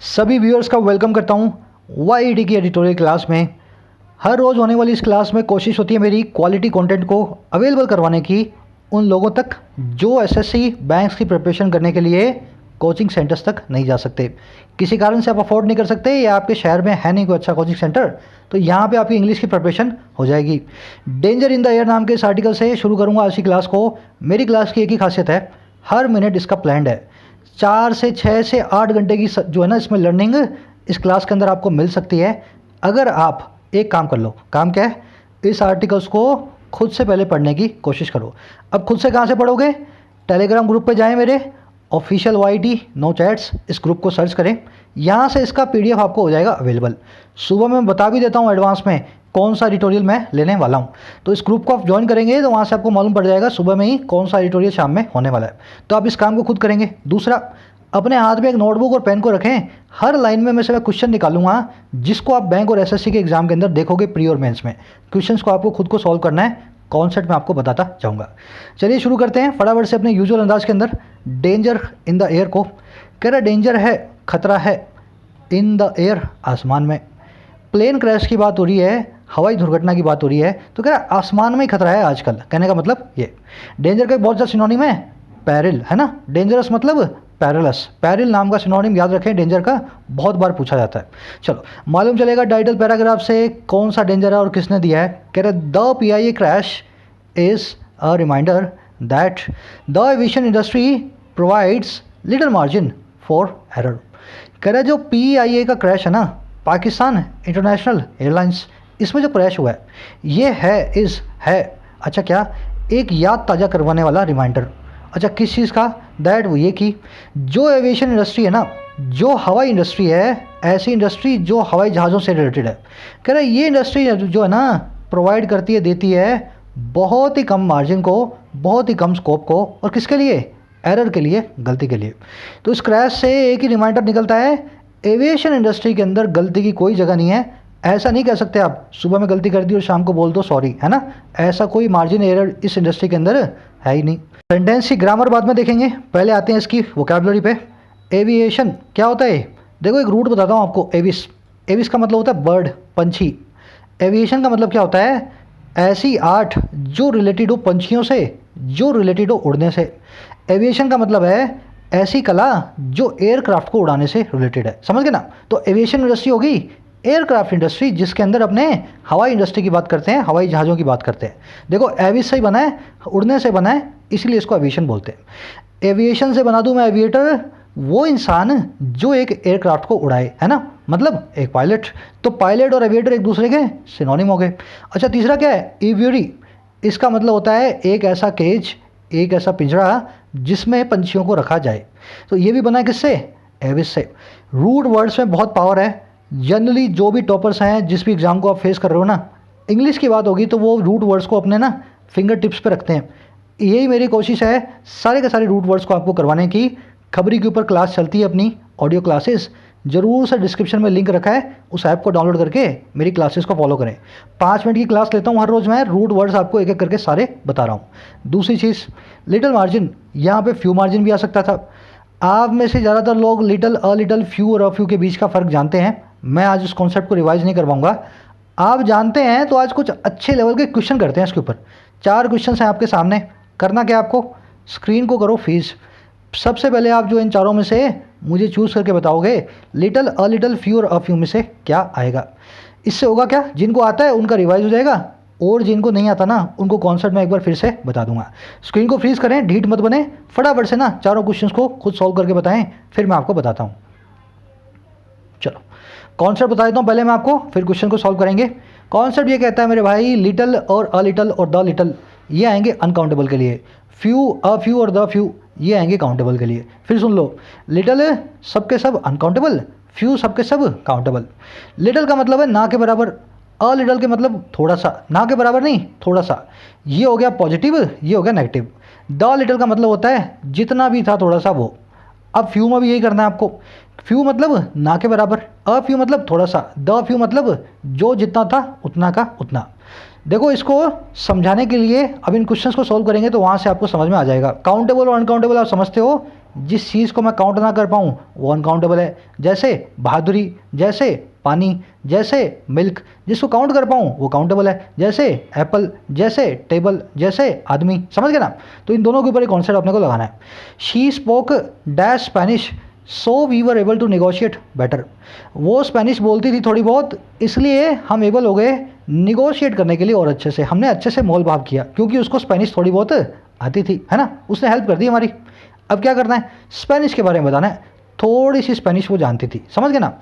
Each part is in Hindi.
सभी व्यूअर्स का वेलकम करता हूँ वाईईटी की एडिटोरियल क्लास में। हर रोज़ होने वाली इस क्लास में कोशिश होती है मेरी क्वालिटी कंटेंट को अवेलेबल करवाने की उन लोगों तक जो एसएससी बैंक्स की प्रिपरेशन करने के लिए कोचिंग सेंटर्स तक नहीं जा सकते। किसी कारण से आप अफोर्ड नहीं कर सकते या आपके शहर में है नहीं कोई अच्छा कोचिंग सेंटर, तो यहाँ पे आपकी इंग्लिश की प्रिपरेशन हो जाएगी। डेंजर इन द एयर नाम के इस आर्टिकल से शुरू करूँगा आज की क्लास को। मेरी क्लास की एक ही खासियत है, हर मिनट इसका प्लान्ड है। 4 से 6 से 8 घंटे की जो है ना इसमें लर्निंग इस क्लास के अंदर आपको मिल सकती है अगर आप एक काम कर लो। काम क्या है? इस आर्टिकल्स को खुद से पहले पढ़ने की कोशिश करो। अब खुद से कहाँ से पढ़ोगे? टेलीग्राम ग्रुप पे जाएं, मेरे ऑफिशियल वाईटी नो चैट्स, इस ग्रुप को सर्च करें। यहाँ से इसका पीडीएफ आपको हो जाएगा अवेलेबल। सुबह मैं बता भी देता हूँ एडवांस में कौन सा एडिटोरियल मैं लेने वाला हूँ, तो इस ग्रुप को आप ज्वाइन करेंगे तो वहाँ से आपको मालूम पड़ जाएगा सुबह में ही कौन सा एडिटोरियल शाम में होने वाला है। तो आप इस काम को खुद करेंगे। दूसरा, अपने हाथ में एक नोटबुक और पेन को रखें। हर लाइन में मैं क्वेश्चन निकालूंगा जिसको आप बैंक और एसएससी के एग्जाम के अंदर देखोगे प्री और मेंस में। क्वेश्चंस को आपको खुद को सॉल्व करना है, कॉन्सेप्ट में आपको बताता जाऊंगा। चलिए शुरू करते हैं फटाफट से अपने यूजुअल अंदाज के अंदर। डेंजर इन द एयर को कह रहा, डेंजर है, खतरा है इन द एयर, आसमान में। प्लेन क्रैश की बात हो रही है, हवाई दुर्घटना की बात हो रही है, तो कह रहा आसमान में ही खतरा है आजकल। कहने का मतलब ये डेंजर का बहुत ज़्यादा सिनोनिम है पैरिल, है ना। डेंजरस मतलब पैरलस। पैरिल नाम का सिनोनिम याद रखें डेंजर का, बहुत बार पूछा जाता है। चलो मालूम चलेगा टाइटल पैराग्राफ से कौन सा डेंजर है और किसने दिया है। कह रहे the PIA crash is a reminder that the aviation industry provides little margin for error. कह रहे जो पीआईए का क्रैश है ना, पाकिस्तान इंटरनेशनल एयरलाइंस, इसमें जो क्रैश हुआ है ये है अच्छा क्या, एक याद ताज़ा करवाने वाला रिमाइंडर। अच्छा किस चीज़ का? दैट वो ये कि जो एविएशन इंडस्ट्री है ना, जो हवाई इंडस्ट्री है, ऐसी इंडस्ट्री जो हवाई जहाज़ों से रिलेटेड है, कह रहे ये इंडस्ट्री जो है ना प्रोवाइड करती है, देती है बहुत ही कम मार्जिन को, बहुत ही कम स्कोप को, और किसके लिए? एरर के लिए, गलती के लिए। तो इस क्रैश से एक ही रिमाइंडर निकलता है, एविएशन इंडस्ट्री के अंदर गलती की कोई जगह नहीं है। ऐसा नहीं कह सकते आप सुबह में गलती कर दी और शाम को बोल दो सॉरी, है ना। ऐसा कोई मार्जिन एरर इस इंडस्ट्री के अंदर है ही नहीं। सेंटेंस की ग्रामर बाद में देखेंगे, पहले आते हैं इसकी वोकैबुलरी पे। एविएशन क्या होता है? देखो एक रूट बताता हूँ आपको। एविस, एविस का मतलब होता है बर्ड, पंछी। एविएशन का मतलब क्या होता है? ऐसी आर्ट जो रिलेटेड हो पंछियों से, जो रिलेटेड हो उड़ने से। एविएशन का मतलब है ऐसी कला जो एयरक्राफ्ट को उड़ाने से रिलेटेड है। समझ गए ना। तो एविएशन इंडस्ट्री होगी एयरक्राफ्ट इंडस्ट्री, जिसके अंदर अपने हवाई इंडस्ट्री की बात करते हैं, हवाई जहाज़ों की बात करते हैं। देखो एविस से ही बना है, उड़ने से बना है, इसलिए इसको एविएशन बोलते हैं। एविएशन से बना दूं मैं एविएटर, वो इंसान जो एक एयरक्राफ्ट को उड़ाए, है ना, मतलब एक पायलट। तो पायलट और एविएटर एक दूसरे के सिनोनिम हो गए। अच्छा तीसरा क्या है? एवियरी, इसका मतलब होता है एक ऐसा केज, एक ऐसा पिंजरा जिसमें पंछियों को रखा जाए। तो ये भी बना है किससे? एविस से। रूट वर्ड्स में बहुत पावर है। जनरली जो भी टॉपर्स हैं, जिस भी एग्जाम को आप फेस कर रहे हो ना, इंग्लिश की बात होगी तो वो रूट वर्ड्स को अपने ना फिंगर टिप्स पे रखते हैं। यही मेरी कोशिश है सारे के सारे रूट वर्ड्स को आपको करवाने की। खबरी के ऊपर क्लास चलती है अपनी, ऑडियो क्लासेस, जरूर से डिस्क्रिप्शन में लिंक रखा है, उस ऐप को डाउनलोड करके मेरी क्लासेस को फॉलो करें। 5 मिनट की क्लास लेता हूँ हर रोज़ मैं, रूट वर्ड्स आपको एक एक करके सारे बता रहा हूँ। दूसरी चीज़ लिटिल मार्जिन, यहाँ पे फ्यू मार्जिन भी आ सकता था। आप में से ज़्यादातर लोग लिटिल, अ लिटिल, फ्यू और अ फ्यू के बीच का फ़र्क जानते हैं। मैं आज उस कॉन्सेप्ट को रिवाइज नहीं करवाऊंगा। आप जानते हैं तो आज कुछ अच्छे लेवल के क्वेश्चन करते हैं इसके ऊपर। 4 क्वेश्चन हैं आपके सामने। करना क्या आपको? स्क्रीन को करो फ्रीज। सबसे पहले आप जो इन चारों में से मुझे चूज़ करके बताओगे लिटिल, अ लिटिल, फ्यू और अ फ्यू में से क्या आएगा। इससे होगा क्या, जिनको आता है उनका रिवाइज हो जाएगा, और जिनको नहीं आता ना उनको कॉन्सेप्ट में एक बार फिर से बता दूंगा। स्क्रीन को फ्रीज करें, ढीठ मत बने, फटाफट से ना चारों क्वेश्चंस को खुद सॉल्व करके बताएं, फिर मैं आपको बताता हूँ। चलो कॉन्सेप्ट बता देता हूँ पहले मैं आपको, फिर क्वेश्चन को सॉल्व करेंगे। कॉन्सेप्ट ये कहता है मेरे भाई, लिटिल और अ लिटिल और द लिटिल ये आएंगे अनकाउंटेबल के लिए। फ्यू, अ फ्यू और द फ्यू ये आएंगे काउंटेबल के लिए। फिर सुन लो, लिटिल सबके सब अनकाउंटेबल, फ्यू सबके सब काउंटेबल। लिटिल का मतलब है ना के बराबर, अ लिटिल के मतलब थोड़ा सा, ना के बराबर नहीं थोड़ा सा। ये हो गया पॉजिटिव, ये हो गया नेगेटिव। द लिटिल का मतलब होता है जितना भी था थोड़ा सा वो। अब फ्यू में भी यही करना है आपको। फ्यू मतलब ना के बराबर, अ फ्यू मतलब थोड़ा सा, द फ्यू मतलब जो जितना था उतना का उतना। देखो इसको समझाने के लिए अब इन क्वेश्चंस को सॉल्व करेंगे तो वहाँ से आपको समझ में आ जाएगा। काउंटेबल और अनकाउंटेबल आप समझते हो, जिस चीज़ को मैं काउंट ना कर पाऊँ वो अनकाउंटेबल है। जैसे बहादुरी, जैसे पानी, जैसे मिल्क। जिसको काउंट कर पाऊँ वो काउंटेबल है। जैसे एप्पल, जैसे टेबल, जैसे आदमी। समझ गए ना? तो इन दोनों के ऊपर एक कॉन्सेप्ट अपने को लगाना है। She spoke dash Spanish so we were able to negotiate better. वो स्पेनिश बोलती थी थोड़ी बहुत, इसलिए हम एबल हो गए निगोशिएट करने के लिए और अच्छे से। हमने अच्छे से मोल भाव किया क्योंकि उसको स्पेनिश थोड़ी बहुत आती थी, है ना? उसने हेल्प कर दी हमारी। अब क्या करना है? स्पेनिश के बारे में बताना है। थोड़ी सी स्पेनिश वो जानती थी। समझ गए ना?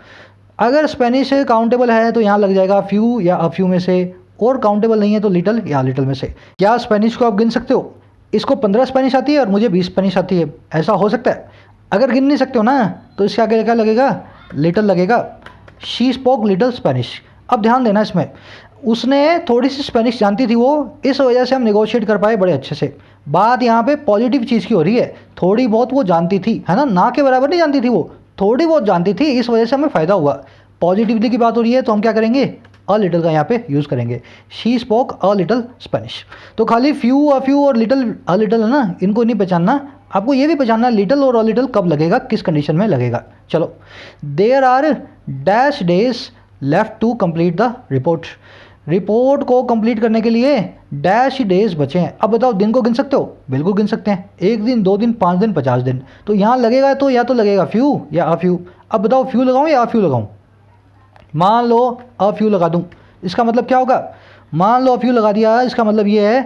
अगर स्पेनिश काउंटेबल है तो यहाँ लग जाएगा फ्यू या अ फ्यू में से, और काउंटेबल नहीं है तो लिटल या लिटल में से। क्या स्पेनिश को आप गिन सकते हो? इसको 15 स्पेनिश आती है और मुझे 20 स्पेनिश आती है, ऐसा हो सकता है? अगर गिन नहीं सकते हो ना तो इसके आगे क्या लगेगा? लिटल लगेगा। She spoke little Spanish. अब ध्यान देना इसमें, उसने थोड़ी सी स्पेनिश जानती थी वो, इस वजह से हम नेगोशिएट कर पाए बड़े अच्छे से। बात यहाँ पे पॉजिटिव चीज़ की हो रही है। थोड़ी बहुत वो जानती थी, है ना के बराबर नहीं जानती थी वो, थोड़ी बहुत जानती थी, इस वजह से हमें फ़ायदा हुआ। पॉजिटिविटी की बात हो रही है तो हम क्या करेंगे? अ लिटल का यहाँ पे यूज़ करेंगे। She spoke a little Spanish. तो खाली फ्यू, अ फ्यू और लिटल, अ लिटल है ना, इनको नहीं पहचानना, आपको ये भी पहचानना लिटल और अ लिटल कब लगेगा, किस कंडीशन में लगेगा। चलो, there are dash days left to complete the report. Report को कंप्लीट करने के लिए डैश डेज बचे हैं। अब बताओ, दिन को गिन सकते हो? बिल्कुल गिन सकते हैं। 1 दिन, 2 दिन, 5 दिन, 50 दिन। तो यहाँ लगेगा तो या तो लगेगा फ्यू या अ फ्यू। अब बताओ, फ्यू लगाऊँ या अ फ्यू लगाऊँ? मान लो अ फ्यू लगा दूँ, इसका मतलब क्या होगा? मान लो अ फ्यू लगा दिया, इसका मतलब ये है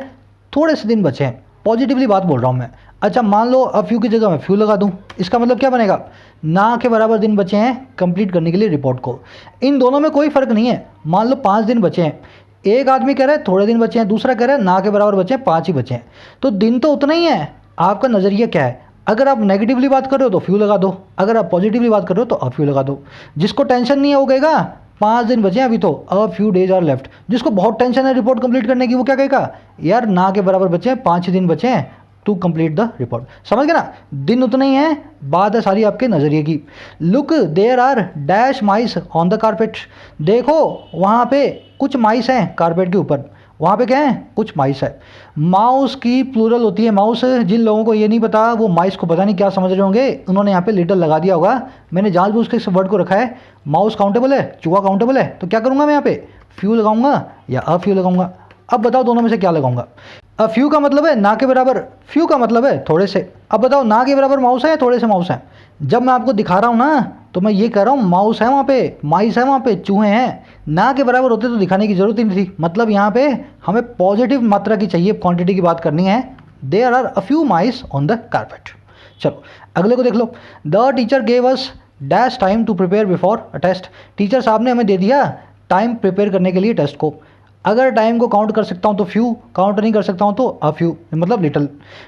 थोड़े से दिन बचे हैं। पॉजिटिवली बात बोल रहा हूँ मैं। अच्छा, मान लो अ फ्यू की जगह मैं फ्यू लगा दूँ, इसका मतलब क्या बनेगा? ना के बराबर दिन बचे हैं कंप्लीट करने के लिए रिपोर्ट को। इन दोनों में कोई फ़र्क नहीं है। मान लो 5 दिन बचे हैं, एक आदमी कह रहा है थोड़े दिन बचे हैं, दूसरा कह रहा है ना के बराबर बचे हैं, 5 ही बचे हैं। तो दिन तो उतना ही है। आपका नज़रिया क्या है? अगर आप नेगेटिवली बात कर रहे हो तो फ्यू लगा दो, अगर आप पॉजिटिवली बात कर रहे हो तो अ फ्यू लगा दो। जिसको टेंशन नहीं है वो कहेगा 5 दिन बचे हैं अभी तो, a few days are left. जिसको बहुत टेंशन है रिपोर्ट कंप्लीट करने की, वो क्या कहेगा? यार ना के बराबर बचे हैं, 5 ही दिन बचे हैं टू कंप्लीट द रिपोर्ट। समझ गए ना? दिन उतना ही है, बात है सारी आपके नज़रिए की। Look there are dash mice on the carpet. देखो वहाँ पे कुछ माइस हैं कारपेट के ऊपर। वहाँ पे क्या है? कुछ माइस है। माउस की प्लूरल होती है माउस। जिन लोगों को ये नहीं पता वो माइस को पता नहीं क्या समझ रहे होंगे, उन्होंने यहाँ पे लिटल लगा दिया होगा। मैंने जानबूझ के इस वर्ड को रखा है। माउस काउंटेबल है, चूहा काउंटेबल है, तो क्या करूँगा मैं यहाँ पे? फ्यू लगाऊंगा या अ फ्यू लगाऊंगा? अब बताओ दोनों में से क्या लगाऊंगा? अब फ्यू का मतलब है ना के बराबर, फ्यू का मतलब है थोड़े से। अब बताओ ना के बराबर माउस है या थोड़े से माउस है? जब मैं आपको दिखा रहा हूँ ना तो मैं ये कह रहा हूँ माउस है वहाँ पे, माइस है वहाँ पे, चूहे हैं। ना के बराबर होते तो दिखाने की जरूरत ही नहीं थी। मतलब यहाँ पे हमें पॉजिटिव मात्रा की चाहिए, क्वांटिटी की बात करनी है। There are a few mice on the carpet. चलो अगले को देख लो। The teacher gave us dash time to prepare before a test. Teacher साहब ने हमें दे दिया टाइम प्रिपेयर करने के लिए टेस्ट को। अगर टाइम को काउंट कर सकता हूँ तो फ्यू, काउंट नहीं कर सकता हूँ तो अ फ्यू, मतलब लिटल।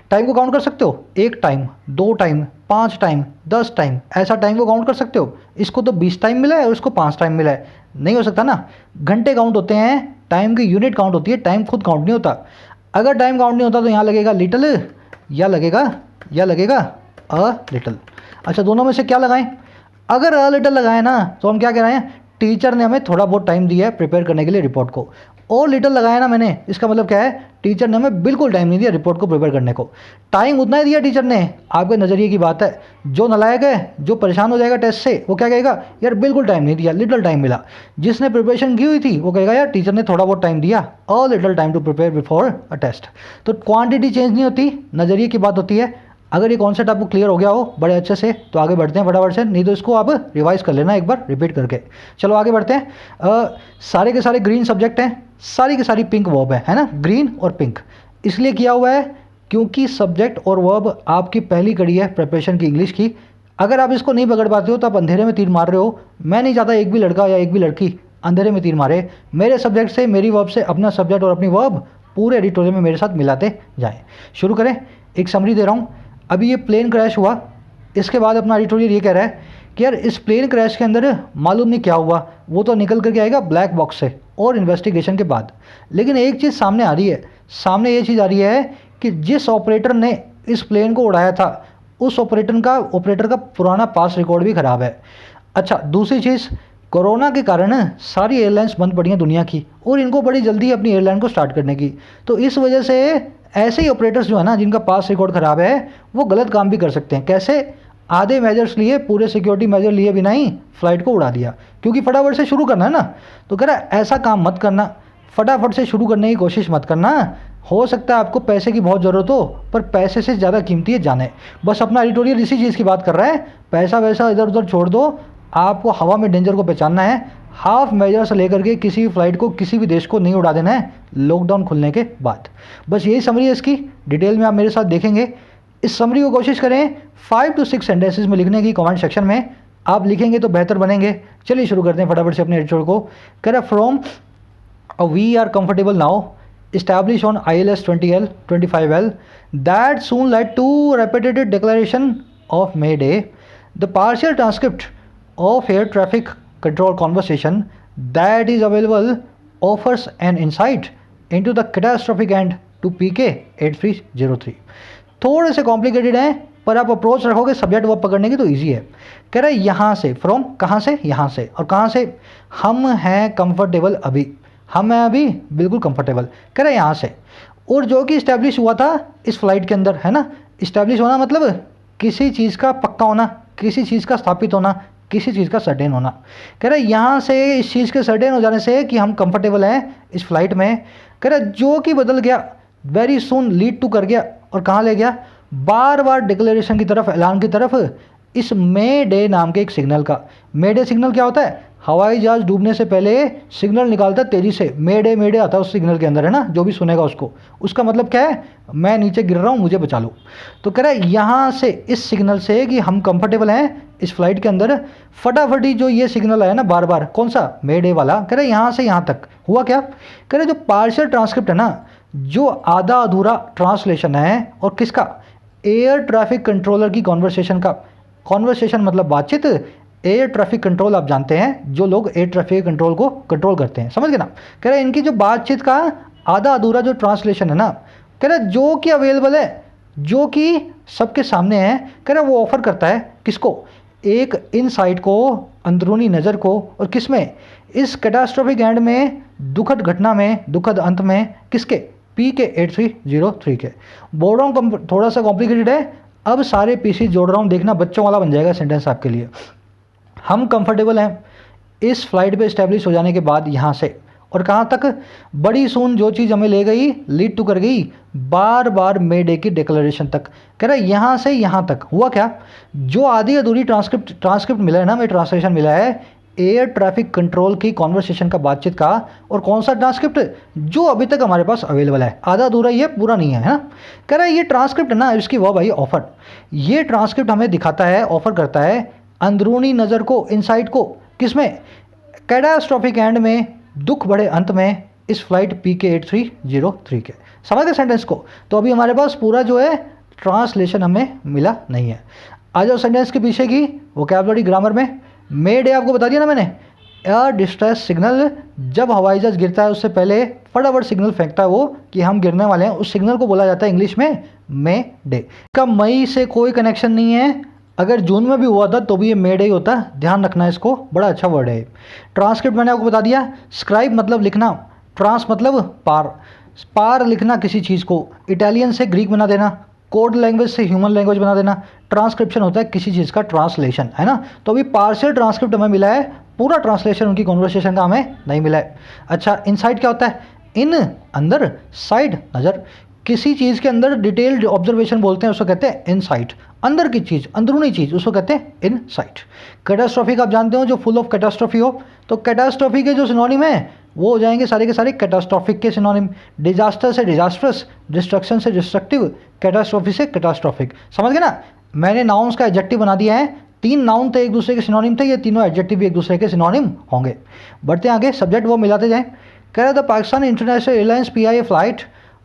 टाइम को काउंट कर सकते हो? 1 टाइम, 2 टाइम, 5 टाइम, 10 टाइम, ऐसा टाइम को काउंट कर सकते हो? इसको तो 20 टाइम मिला है और इसको 5 टाइम मिला है, नहीं हो सकता ना। घंटे काउंट होते हैं, टाइम की यूनिट काउंट होती है, टाइम खुद काउंट नहीं होता। अगर टाइम काउंट नहीं होता तो यहाँ लगेगा लिटल या लगेगा अ लिटल। अच्छा, दोनों में से क्या लगाएं? अगर अ लिटल लगाएं ना तो हम क्या कह रहे हैं? टीचर ने हमें थोड़ा बहुत टाइम दिया है प्रिपेयर करने के लिए रिपोर्ट को। और लिटल लगाया ना मैंने, इसका मतलब क्या है? टीचर ने हमें बिल्कुल टाइम नहीं दिया रिपोर्ट को प्रिपेयर करने को। टाइम उतना ही दिया टीचर ने। आपके नज़रिए की बात है। जो नालायक है, जो परेशान हो जाएगा टेस्ट से, वो क्या कहेगा? यार बिल्कुल टाइम नहीं दिया, लिटल टाइम मिला। जिसने प्रिपरेशन की हुई थी वो कहेगा यार टीचर ने थोड़ा बहुत टाइम दिया, a little time to prepare before a test. तो क्वांटिटी चेंज नहीं होती, नज़रिए की बात होती है। अगर ये कॉन्सेप्ट आपको क्लियर हो गया हो बड़े अच्छे से तो आगे बढ़ते हैं फटाफट से, नहीं तो इसको आप रिवाइज कर लेना एक बार रिपीट करके। चलो आगे बढ़ते हैं। सारे के सारे ग्रीन सब्जेक्ट हैं, सारी की सारी पिंक वर्ब है ना? ग्रीन और पिंक इसलिए किया हुआ है क्योंकि सब्जेक्ट और वर्ब आपकी पहली कड़ी है प्रिपरेशन की इंग्लिश की। अगर आप इसको नहीं पकड़ पाते हो तो आप अंधेरे में तीर मार रहे हो। मैं नहीं चाहता एक भी लड़का या एक भी लड़की अंधेरे में तीर मारे। मेरे सब्जेक्ट से, मेरी वर्ब से अपना सब्जेक्ट और अपनी वर्ब पूरे एडिटोरियल में मेरे साथ मिलाते जाएँ। शुरू करें। एक समरी दे रहा हूँ। अभी ये प्लेन क्रैश हुआ, इसके बाद अपना एडिटोरियल ये कह रहा है कि यार इस प्लेन क्रैश के अंदर मालूम नहीं क्या हुआ, वो तो निकल करके आएगा ब्लैक बॉक्स से और इन्वेस्टिगेशन के बाद। लेकिन एक चीज़ सामने आ रही है, सामने ये चीज़ आ रही है कि जिस ऑपरेटर ने इस प्लेन को उड़ाया था उस ऑपरेटर का पुराना पास रिकॉर्ड भी ख़राब है। अच्छा, दूसरी चीज़, कोरोना के कारण सारी एयरलाइंस बंद पड़ी हैं दुनिया की और इनको बड़ी जल्दी अपनी एयरलाइन को स्टार्ट करने की। तो इस वजह से ऐसे ही ऑपरेटर्स जो है ना, जिनका पास रिकॉर्ड ख़राब है, वो गलत काम भी कर सकते हैं। कैसे? आधे मेजर्स लिए, पूरे सिक्योरिटी मेजर लिए बिना ही फ़्लाइट को उड़ा दिया, क्योंकि फटाफट से शुरू करना है ना। तो कह रहा है ऐसा काम मत करना, फटाफट से शुरू करने की कोशिश मत करना। हो सकता है आपको पैसे की बहुत ज़रूरत हो, पर पैसे से ज़्यादा कीमती है जाने। बस अपना एडिटोरियल इसी चीज़ की बात कर रहा है। पैसा वैसा इधर उधर छोड़ दो, आपको हवा में डेंजर को पहचानना है। हाफ मेजर से लेकर के किसी भी फ्लाइट को, किसी भी देश को नहीं उड़ा देना है लॉकडाउन खुलने के बाद। बस यही समरी है इसकी, डिटेल में आप मेरे साथ देखेंगे। इस समरी को कोशिश करें 5 to 6 सेंटेंसेस में लिखने की। कमेंट सेक्शन में आप लिखेंगे तो बेहतर बनेंगे। चलिए शुरू करते हैं फटाफट से अपने एडिटोरियल को। कह रहा from we are comfortable now established on ILS 20L 25L that soon led to repeated declaration of May Day. The partial transcript of air traffic control conversation that is available offers an insight into the catastrophic end to PK 8303. थोड़े से कॉम्प्लिकेटेड हैं, पर आप अप्रोच रखोगे सब्जेक्ट वर्ब पकड़ने की तो ईजी है। कह रहा है यहाँ से, फ्रॉम कहाँ से? यहाँ से। और कहाँ से? हम हैं कंफर्टेबल अभी, हम हैं अभी बिल्कुल कंफर्टेबल। कह रहे हैं यहाँ से, और जो कि इस्टेब्लिश हुआ था इस फ्लाइट के अंदर, है ना। इस्टेब्लिश होना मतलब किसी चीज़ का पक्का होना, किसी चीज़ का स्थापित होना, किसी चीज़ का सर्टेन होना। कह रहे हैं यहाँ से इस चीज़ के सर्टेन हो जाने से कि हम कंफर्टेबल हैं इस फ्लाइट में। कह रहे जो कि बदल गया, वेरी सून लीड टू कर गया, और कहाँ ले गया? बार बार डिक्लेरेशन की तरफ, ऐलान की तरफ, इस मे डे नाम के एक सिग्नल का। मे डे सिग्नल क्या होता है? हवाई जहाज डूबने से पहले सिग्नल निकालता है तेज़ी से, मे डे आता है उस सिग्नल के अंदर, है ना। जो भी सुनेगा उसको, उसका मतलब क्या है? मैं नीचे गिर रहा हूँ, मुझे बचा लो। तो कह रहा है यहाँ से, इस सिग्नल से कि हम कंफर्टेबल हैं इस फ्लाइट के अंदर, फटाफटी जो ये सिग्नल आया ना बार बार, कौन सा? मे डे वाला। कह रहे हैं यहाँ से यहाँ तक हुआ क्या? कह रहे जो पार्शियल ट्रांसक्रिप्ट है ना, जो आधा अधूरा ट्रांसलेशन है, और किसका? एयर ट्रैफिक कंट्रोलर की कॉन्वर्सेशन का। कॉन्वर्सेशन मतलब बातचीत। एयर ट्रैफिक कंट्रोल आप जानते हैं, जो लोग एयर ट्रैफिक कंट्रोल को कंट्रोल करते हैं, समझ गए ना। कह रहे हैं इनकी जो बातचीत का आधा अधूरा जो ट्रांसलेशन है ना, कह रहे जो कि अवेलेबल है, जो कि सबके सामने है। कह रहे वो ऑफर करता है किसको? एक इनसाइट को, अंदरूनी नज़र को, और किस में? इस कैटास्ट्रोफिक एंड में, दुखद घटना में, दुखद अंत में, किसके? PK 8303 के। बोल रहा हूँ थोड़ा सा कॉम्प्लिकेटेड है, अब सारे पीसी जोड़ रहा हूँ, देखना बच्चों वाला बन जाएगा सेंटेंस आपके लिए। हम कंफर्टेबल हैं इस फ्लाइट पे इस्टेब्लिश हो जाने के बाद यहाँ से, और कहाँ तक? बड़ी सून जो चीज़ हमें ले गई, लीड टू कर गई बार बार मे डे की डिक्लेरेशन तक। कह रहा है यहाँ से यहाँ तक हुआ क्या? जो आधी अधूरी ट्रांसक्रिप्ट मिला है ना, हमें ट्रांसलेशन मिला है एयर ट्रैफिक कंट्रोल की कॉन्वर्सेशन का, बातचीत का। और कौन सा ट्रांसक्रिप्ट? जो अभी तक हमारे पास अवेलेबल है, आधा अधूरा, ये पूरा नहीं है, है ना। कह रहा है ये ट्रांसक्रिप्ट है ना, इसकी वर्ब आई ऑफर। ये ट्रांसक्रिप्ट हमें दिखाता है, ऑफर करता है अंदरूनी नज़र को, इनसाइट को, किसमें? कैटास्ट्रॉफिक एंड में, दुख बड़े अंत में, इस फ्लाइट PK 8303 के। समझ गए सेंटेंस को? तो अभी हमारे पास पूरा जो है ट्रांसलेशन हमें मिला नहीं है। आ जाओ सेंटेंस के पीछे की वोकैबुलरी, ग्रामर में। मे डे आपको बता दिया ना मैंने, एयर डिस्ट्रेस सिग्नल। जब हवाई जहाज गिरता है उससे पहले फटाफट सिग्नल फेंकता है वो कि हम गिरने वाले हैं, उस सिग्नल को बोला जाता है इंग्लिश में मे डे। का मई से कोई कनेक्शन नहीं है, अगर जून में भी हुआ था तो भी ये मे डे होता, ध्यान रखना इसको, बड़ा अच्छा वर्ड है। ट्रांसक्रिप्ट मैंने आपको बता दिया। स्क्राइब मतलब लिखना, ट्रांस मतलब पार, पार लिखना किसी चीज़ को, इटालियन से ग्रीक बना देना, कोड लैंग्वेज से ह्यूमन लैंग्वेज बना देना। ट्रांसक्रिप्शन होता है किसी चीज़ का ट्रांसलेशन, है ना। तो अभी पार्शियल ट्रांसक्रिप्ट हमें मिला है, पूरा ट्रांसलेशन उनकी कॉन्वर्सेशन का हमें नहीं मिला है। अच्छा, इनसाइट क्या होता है? इन, अंदर, साइड, नज़र। किसी चीज़ के अंदर डिटेल्ड ऑब्जर्वेशन बोलते हैं, उसको कहते हैं इनसाइट। अंदर की चीज़, अंदरूनी चीज़, उसको कहते हैं इनसाइट। कैटास्ट्रॉफिक आप जानते हो, जो फुल ऑफ कैटास्ट्रॉफी हो, तो कैटास्ट्रॉफी के जो सिनोनिम है वो हो जाएंगे सारे के सारे कैटास्ट्रॉफिक के सिनोनिम। डिजास्टर से डिजास्ट्रस, डिस्ट्रक्शन से डिस्ट्रक्टिव, कैटास्ट्रॉफी से कैटास्ट्रॉफिक। समझ गए ना। मैंने नाउन्स का एडजेक्टिव बना दिया है। 3 नाउन थे, एक दूसरे के सिनोनिम थे, ये तीनों एडजेक्टिव भी एक दूसरे के सिनोनिम होंगे। बढ़ते हैं आगे, सब्जेक्ट वो मिलाते जाएं। कह रहा था Pakistan international airlines PIA flight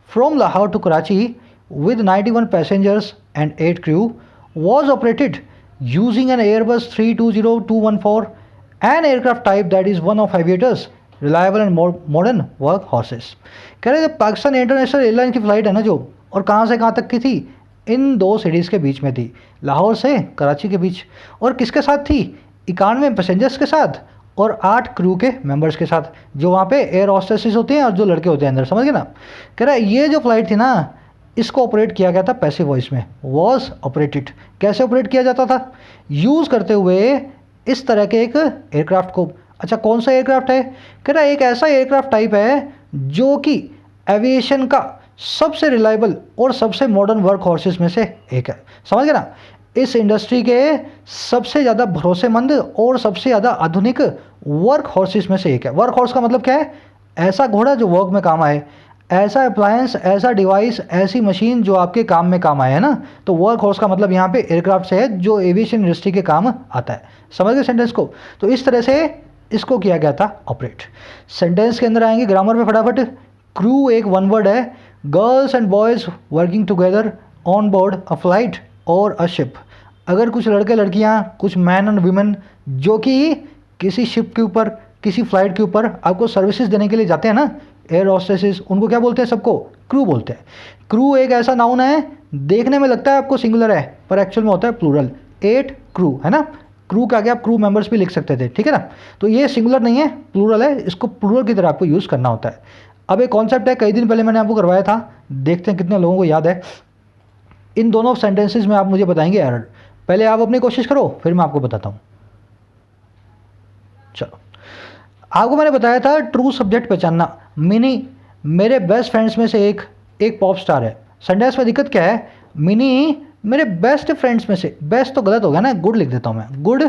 from Lahore to Karachi with 91 passengers and 8 crew was operated using an Airbus 320214, an aircraft type that is one of aviators reliable and modern work horses। कह रहे थे पाकिस्तान इंटरनेशनल एयरलाइन की फ़्लाइट है ना जो, और कहाँ से कहाँ तक की थी? इन 2 सिटीज़ के बीच में थी, लाहौर से कराची के बीच। और किसके साथ थी? 91 पैसेंजर्स के साथ और 8 क्रू के मेंबर्स के साथ, जो वहाँ पे एयर हॉस्टेसेस होते हैं और जो लड़के होते हैं अंदर। समझ गए ना। कह रहा है ये जो फ़्लाइट थी ना, इसको ऑपरेट किया गया था पैसिव वॉइस में, वॉज ऑपरेटेड। कैसे ऑपरेट किया जाता था? यूज़ करते हुए इस तरह के एक एयरक्राफ्ट को। अच्छा, कौन सा एयरक्राफ्ट है? कह रहा है एक ऐसा एयरक्राफ्ट टाइप है जो कि एविएशन का सबसे रिलायबल और सबसे मॉडर्न वर्क हॉर्सेस में से एक है। समझ गए ना? इस इंडस्ट्री के सबसे ज़्यादा भरोसेमंद और सबसे ज़्यादा आधुनिक वर्क हॉर्सेस में से एक है। वर्क हॉर्स का मतलब क्या है? ऐसा घोड़ा जो वर्क में काम आए, ऐसा अप्लायंस, ऐसा डिवाइस, ऐसी मशीन जो आपके काम में काम आए, है ना। तो वर्क हॉर्स का मतलब यहाँ पे एयरक्राफ्ट से है जो एविएशन इंडस्ट्री के काम आता है। समझ गए सेंटेंस को? तो इस तरह से इसको किया गया था ऑपरेट। सेंटेंस के अंदर आएंगे ग्रामर में फटाफट। क्रू एक वन वर्ड है। Girls and boys working together on board a flight और अ शिप। अगर कुछ लड़के लड़कियाँ, कुछ मैन एंड वीमेन जो कि किसी शिप के ऊपर, किसी फ्लाइट के ऊपर आपको सर्विसेज देने के लिए जाते हैं ना, एयर हॉस्टेसेस, उनको क्या बोलते हैं? सबको क्रू बोलते हैं। क्रू एक ऐसा नाउन है, देखने में लगता है आपको सिंगुलर है पर एक्चुअल में होता है प्लूरल। 8 क्रू, है ना। क्रू का आगे आप क्रू मेंबर्स भी लिख सकते थे, ठीक है ना। तो ये सिंगुलर नहीं है, प्लूरल है, इसको प्लूरल की तरह आपको यूज़ करना होता है। अब एक कॉन्सेप्ट है, कई दिन पहले मैंने आपको करवाया था, देखते हैं कितने लोगों को याद है। इन दोनों सेंटेंसेज में आप मुझे बताएंगे एरर। पहले आप अपनी कोशिश करो, फिर मैं आपको बताता हूँ। चलो, आपको मैंने बताया था ट्रू सब्जेक्ट पहचानना। मिनी मेरे बेस्ट फ्रेंड्स में से एक पॉप स्टार है। सेंटेंस में दिक्कत क्या है? मिनी मेरे बेस्ट फ्रेंड्स में से, बेस्ट तो गलत हो गया ना, गुड लिख देता हूँ मैं। गुड,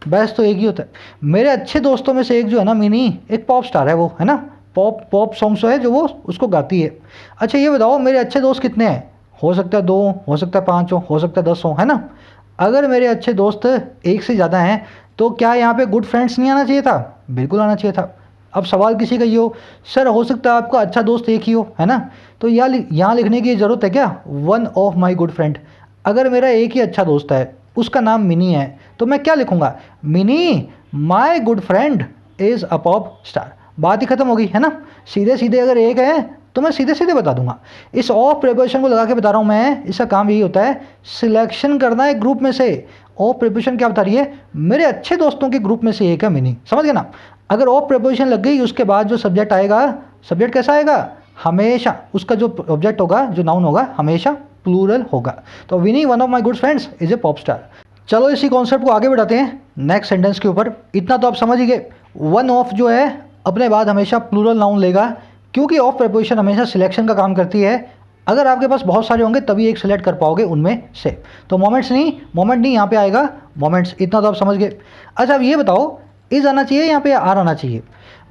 बेस्ट तो एक ही होता है। मेरे अच्छे दोस्तों में से एक जो है ना मिनी, एक पॉप स्टार है वो, है ना। पॉप सॉन्ग्स है जो वो उसको गाती है। अच्छा ये बताओ मेरे अच्छे दोस्त कितने हैं? हो सकता है 2, हो सकता है 5 हो सकता है 10 हो, है ना। अगर मेरे अच्छे दोस्त एक से ज़्यादा हैं तो क्या यहाँ पे गुड फ्रेंड्स नहीं आना चाहिए था? बिल्कुल आना चाहिए था। अब सवाल किसी का ये हो, सर हो सकता है आपका अच्छा दोस्त एक ही हो, है ना। तो यहाँ लिखने की ज़रूरत है क्या? One of my good friend. अगर मेरा एक ही अच्छा दोस्त है, उसका नाम मिनी है, तो मैं क्या लिखूँगा? Mini my good friend is a pop star. बात ही खत्म होगी, है ना। सीधे सीधे अगर एक है तो मैं सीधे सीधे बता दूंगा। इस ऑफ प्रिपरेशन को लगा के बता रहा हूँ मैं, इसका काम यही होता है सिलेक्शन करना है ग्रुप में से। ऑफ प्रिपरेशन क्या बता रही है? मेरे अच्छे दोस्तों के ग्रुप में से एक है मिनी। समझ गए ना। अगर ऑफ प्रिपरेशन लग गई, उसके बाद जो सब्जेक्ट आएगा, सब्जेक्ट कैसा आएगा? हमेशा उसका जो ऑब्जेक्ट होगा, जो नाउन होगा, हमेशा प्लूरल होगा। तो Winnie one of my good friends is a pop star. चलो इसी कॉन्सेप्ट को आगे बढ़ाते हैं नेक्स्ट सेंटेंस के ऊपर। इतना तो आप समझ ही गए, वन ऑफ जो है अपने बाद हमेशा प्लूरल नाउन लेगा, क्योंकि ऑफ प्रिपोजिशन हमेशा सिलेक्शन का काम करती है। अगर आपके पास बहुत सारे होंगे तभी एक सिलेक्ट कर पाओगे उनमें से। तो मोमेंट नहीं यहाँ पे आएगा, मोमेंट्स। इतना तो आप समझ गए। अच्छा अब ये बताओ, इज आना चाहिए यहाँ पे आर आना चाहिए?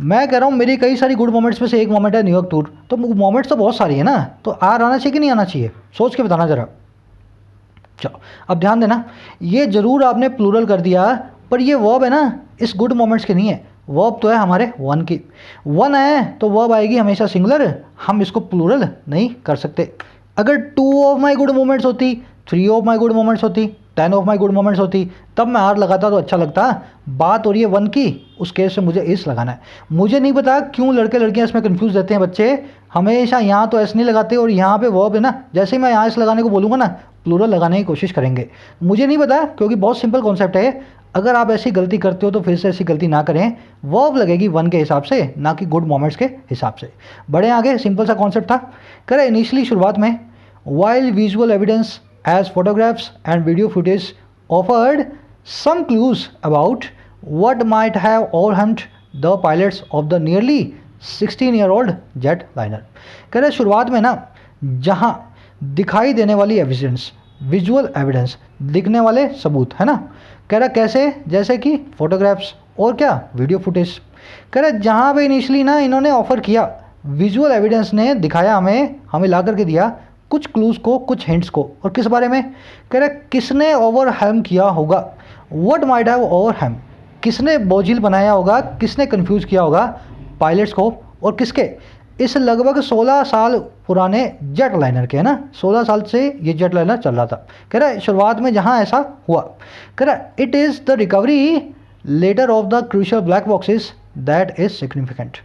मैं कह रहा हूँ मेरी कई सारी गुड मोमेंट्स में से एक मोमेंट है न्यूयॉर्क टूर। तो मोमेंट्स तो बहुत सारी है ना, तो आर आना चाहिए कि नहीं आना चाहिए? सोच के बताना ज़रा। चलो अब ध्यान देना, ये ज़रूर आपने प्लूरल कर दिया, पर ये वर्ब है ना, इस गुड मोमेंट्स के नहीं है। वर्ब तो है हमारे वन की। वन है तो वर्ब आएगी हमेशा सिंगुलर, हम इसको प्लूरल नहीं कर सकते। अगर 2 ऑफ माई गुड मोमेंट्स होती, 3 ऑफ माई गुड मोमेंट्स होती, 10 ऑफ माई गुड मोमेंट्स होती, तब मैं आर लगाता तो अच्छा लगता। बात हो रही है वन की, उस केस से मुझे इस लगाना है। मुझे नहीं पता क्यों लड़के लड़कियां इसमें कंफ्यूज रहते हैं। बच्चे हमेशा यहाँ तो ऐसे नहीं लगाते और यहाँ पे वर्ब है ना, जैसे ही मैं यहाँ इस लगाने को बोलूँगा ना, प्लूरल लगाने की कोशिश करेंगे। मुझे नहीं पता, क्योंकि बहुत सिंपल कॉन्सेप्ट है। अगर आप ऐसी गलती करते हो तो फिर से ऐसी गलती ना करें। वर्ब लगेगी वन के हिसाब से, ना कि गुड मोमेंट्स के हिसाब से। बड़े आगे, सिंपल सा कॉन्सेप्ट था। करें इनिशियली शुरुआत में, while visual evidence as photographs and video footage offered some clues about what might have overwhelmed the pilots of the nearly 16-year-old jet liner. कह रहे शुरुआत में ना, जहाँ दिखाई देने वाली एविडेंस, विजुअल एविडेंस, दिखने वाले सबूत, है ना। कह रहा कैसे? जैसे कि फोटोग्राफ्स और क्या, वीडियो फुटेज। कह रहा जहाँ पे इनिशियली ना इन्होंने ऑफर किया, विजुअल एविडेंस ने दिखाया हमें ला करके दिया कुछ क्लूज को, कुछ हिंट्स को। और किस बारे में? कह रहा किसने ओवरहेम किया होगा, व्हाट माइट हैव ओवरहेम, किसने बोझिल बनाया होगा, किसने कंफ्यूज किया होगा पायलट्स को, और किसके? इस लगभग 16 साल पुराने जेट लाइनर के, है ना। 16 साल से ये जेट लाइनर चल रहा था। कह रहा है शुरुआत में जहाँ ऐसा हुआ, कह रहा है it is the recovery letter of the crucial black boxes that is significant.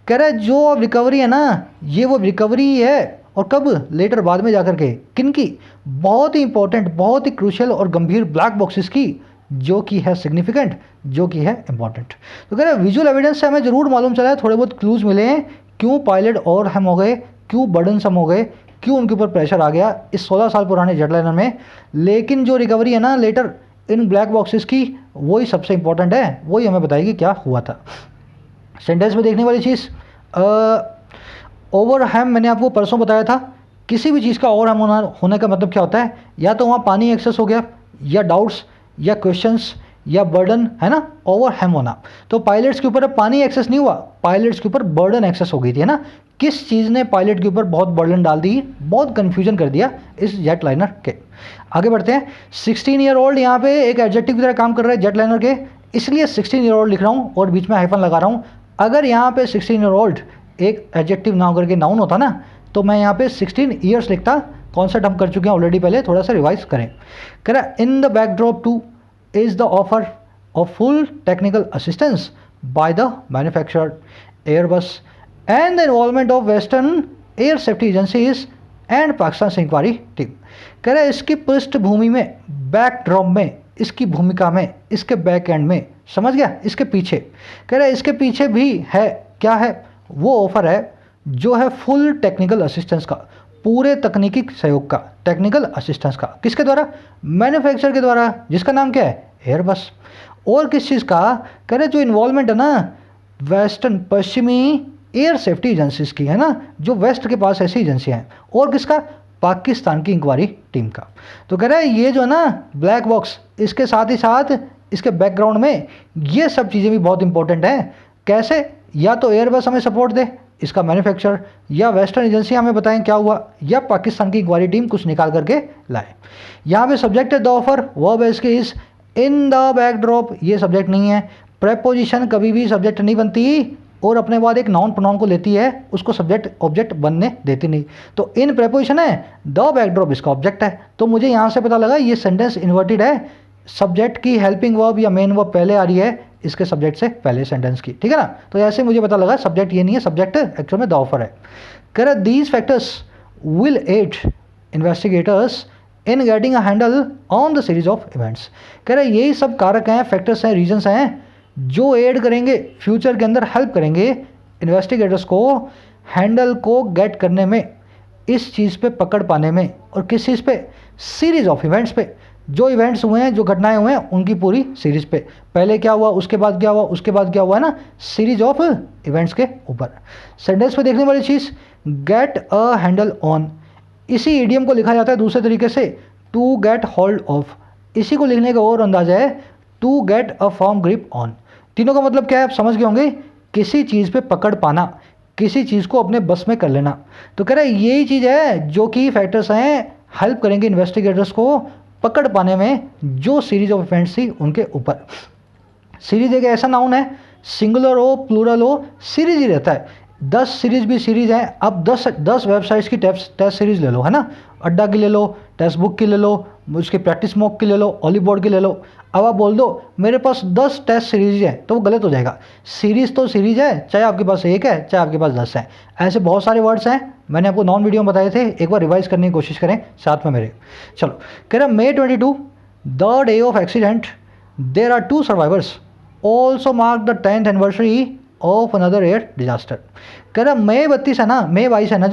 कह रहा है जो रिकवरी है ना, ये वो रिकवरी है। और कब? लेटर, बाद में जाकर के। किन की? बहुत ही इंपॉर्टेंट, बहुत ही क्रूशियल और गंभीर ब्लैक बॉक्सेस की, जो कि है सिग्निफिकेंट, जो कि है इंपॉर्टेंट। तो कह रहे हैं विजुअल एविडेंस से हमें ज़रूर मालूम चला है, थोड़े बहुत क्लूज मिले हैं, क्यों पायलट और हम हो गए, क्यों बर्डन सम हो गए, क्यों उनके ऊपर प्रेशर आ गया इस 16 साल पुराने जेटलाइनर में। लेकिन जो रिकवरी है ना लेटर इन ब्लैक बॉक्सेस की, वही सबसे इंपॉर्टेंट है, वही हमें बताएगी क्या हुआ था। सेंटेंस में देखने वाली चीज़, ओवरहैम मैंने आपको परसों बताया था, किसी भी चीज़ का ओवरहैम होने का मतलब क्या होता है, या तो वहाँ पानी एक्सेस हो गया, या डाउट्स, या क्वेश्चंस, या बर्डन, है ना, ओवरहैम होना। तो पायलट्स के ऊपर पानी एक्सेस नहीं हुआ, पायलट्स के ऊपर बर्डन एक्सेस हो गई थी, है ना। किस चीज़ ने पायलट के ऊपर बहुत बर्डन डाल दी, बहुत कन्फ्यूजन कर दिया इस जेटलाइनर के। आगे बढ़ते हैं। 16 ईयर ओल्ड यहाँ पे एक एडजेक्टिव की तरह काम कर रहा है जेटलाइनर के, इसलिए 16 ईयर ओल्ड लिख रहा हूँ और बीच में हाइफन लगा रहा हूँ। अगर यहाँ पे 16 ईयर ओल्ड एक एडजेक्टिव ना होकर के नाउन होता ना, तो मैं यहाँ पे 16 ईयर्स लिखता। कॉन्सेप्ट हम कर चुके हैं ऑलरेडी पहले, थोड़ा सा रिवाइज करें। कह रहा in the backdrop two is the offer of full technical assistance by the manufacturer Airbus and the involvement of western air safety agencies and Pakistan से इंक्वायरी टीम। कह रहा है इसकी पृष्ठभूमि में, बैकड्रॉप में, इसकी भूमिका में, इसके बैक एंड में, समझ गया, इसके पीछे। कह रहा है इसके पीछे भी है, क्या है, वो ऑफर है जो है फुल टेक्निकल असिस्टेंस का, पूरे तकनीकी सहयोग का, टेक्निकल असिस्टेंस का। किसके द्वारा? मैन्युफैक्चरर के द्वारा, जिसका नाम क्या है, एयरबस। और किस चीज़ का? कह रहे जो इन्वॉल्वमेंट है ना वेस्टर्न, पश्चिमी एयर सेफ्टी एजेंसीज की, है ना, जो वेस्ट के पास ऐसी एजेंसियाँ हैं। और किसका? पाकिस्तान की इंक्वायरी टीम का। तो कह रहे हैं ये जो है ना ब्लैक बॉक्स, इसके साथ ही साथ इसके बैकग्राउंड में ये सब चीज़ें भी बहुत इंपॉर्टेंट हैं। कैसे? या तो एयरबस हमें सपोर्ट दे, इसका मैन्युफैक्चरर, या वेस्टर्न एजेंसी हमें बताएं क्या हुआ, या पाकिस्तान की इंक्वायरी टीम कुछ निकाल करके लाए। यहाँ पे सब्जेक्ट है द ऑफर, वर्ब है इसके इज, इन द बैकड्रॉप ये सब्जेक्ट नहीं है। प्रेपोजिशन कभी भी सब्जेक्ट नहीं बनती और अपने बाद एक नाउन प्रोनाउन को लेती है, उसको सब्जेक्ट ऑब्जेक्ट बनने देती नहीं। तो इन प्रेपोजिशन है, द बैकड्रॉप इसका ऑब्जेक्ट है। तो मुझे यहाँ से पता लगा ये सेंटेंस इन्वर्टेड है, सब्जेक्ट की हेल्पिंग वर्ब या मेन वर्ब पहले आ रही है इसके सब्जेक्ट से पहले सेंटेंस की, ठीक है ना। तो ऐसे मुझे पता लगा सब्जेक्ट ये नहीं है, सब्जेक्ट एक्चुअल में द ऑफर है। कह रहा these factors will aid investigators in getting a handle on the series of events. कह रहे यही सब कारक हैं, फैक्टर्स हैं, रीजंस हैं जो ऐड करेंगे, फ्यूचर के अंदर हेल्प करेंगे इन्वेस्टिगेटर्स को हैंडल को गेट करने में, इस चीज़ पे पकड़ पाने में। और किस चीज़ पे? सीरीज ऑफ इवेंट्स पे, जो इवेंट्स हुए हैं, जो घटनाएं हुए हैं उनकी पूरी सीरीज पे। पहले क्या हुआ, उसके बाद क्या हुआ, उसके बाद क्या हुआ, है ना, सीरीज ऑफ इवेंट्स के ऊपर। सेंटेंस पे देखने वाली चीज़, गेट अ हैंडल ऑन, इसी इडियम को लिखा जाता है दूसरे तरीके से, टू गेट होल्ड ऑफ। इसी को लिखने का और अंदाजा है, to get a firm grip on. तीनों का मतलब क्या है आप समझ गए होंगे, किसी चीज़ पे पकड़ पाना, किसी चीज़ को अपने बस में कर लेना। तो कह रहा है यही चीज़ है जो कि फैक्टर्स हैं, हेल्प करेंगे इन्वेस्टिगेटर्स को पकड़ पाने में जो सीरीज ऑफ इवेंट्स थी उनके ऊपर। सीरीज एक ऐसा नाउन है, सिंगुलर हो प्लूरल हो सीरीज ही रहता है। 10 सीरीज भी सीरीज है। अब 10 वेबसाइट्स की टेस्ट सीरीज ले लो, है ना, अड्डा की ले लो, टेक्स्ट बुक की ले लो, उसकी प्रैक्टिस मॉक की ले लो, ऑली बोर्ड की ले लो। अब आप बोल दो मेरे पास 10 टेस्ट सीरीज है, तो वो गलत हो जाएगा। सीरीज तो सीरीज है, चाहे आपके पास एक है चाहे आपके पास 10 है। ऐसे बहुत सारे वर्ड्स हैं, मैंने आपको नॉन वीडियो में बताए थे, एक बार रिवाइज करने की कोशिश करें साथ में मेरे। चलो, कह रहा May 22 the day of accident, there are 2 survivors, also mark the 10th anniversary of another air disaster. कह रहा May 22 है ना, May 22 है ना,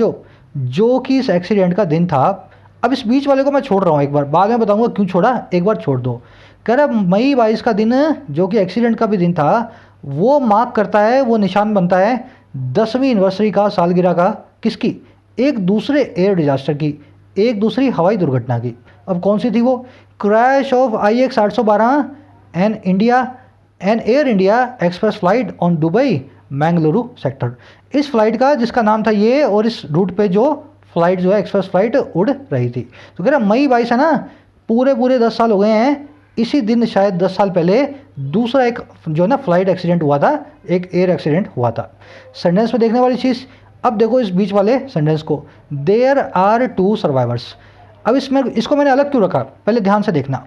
जो कि इस एक्सीडेंट का दिन था। अब इस बीच वाले को मैं छोड़ रहा हूँ, एक बार बाद में बताऊंगा क्यों छोड़ा, एक बार छोड़ दो। कह रहा May 22 का दिन जो कि एक्सीडेंट का भी दिन था, वो मार्क करता है, वो निशान बनता है 10वीं एनिवर्सरी का, सालगिरह का। किसकी? एक दूसरे एयर डिजास्टर की, एक दूसरी हवाई दुर्घटना की। अब कौन सी थी वो? Crash of IX 812 an air India express flight on Dubai Mangaluru sector. इस फ्लाइट का जिसका नाम था ये, और इस रूट पे जो फ्लाइट जो है एक्सप्रेस फ्लाइट उड़ रही थी। तो कह रहा May 22 है ना, पूरे 10 साल हो गए हैं। इसी दिन शायद 10 साल पहले दूसरा एक जो है ना फ्लाइट एक्सीडेंट हुआ था, एक एयर एक्सीडेंट हुआ था। सेंटेंस में देखने वाली चीज़, अब देखो इस बीच वाले सेंटेंस को, देयर आर 2 सर्वाइवर्स। अब इसमें इसको मैंने अलग क्यों रखा, पहले ध्यान से देखना।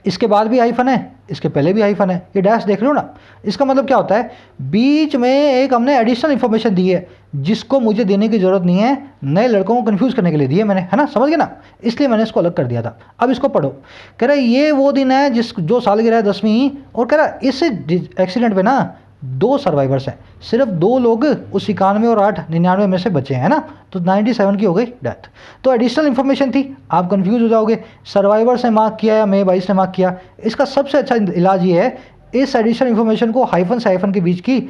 इसके बाद भी हाइफन है, इसके पहले भी हाइफन है, ये डैश देख रहे हो ना। इसका मतलब क्या होता है, बीच में एक हमने एडिशनल इन्फॉर्मेशन दी है जिसको मुझे देने की ज़रूरत नहीं है, नए लड़कों को कंफ्यूज करने के लिए दी है मैंने, है ना, समझ गए ना, इसलिए मैंने इसको अलग कर दिया था। अब इसको पढ़ो। कह रहा है ये वो दिन है जो सालगिरह है 10वीं, और कह रहा है इस एक्सीडेंट पे ना 2 सर्वाइवर्स हैं, सिर्फ 2 लोग उस 91 और 8 99 में से बचे हैं ना, तो 97 की हो गई डेथ। तो एडिशनल इन्फॉर्मेशन थी, आप कंफ्यूज हो जाओगे सर्वाइवर्स ने मार्क किया या मे 22 ने मार्क किया। इसका सबसे अच्छा इलाज ये है इस एडिशनल इन्फॉर्मेशन को हाइफन से हाइफन के बीच की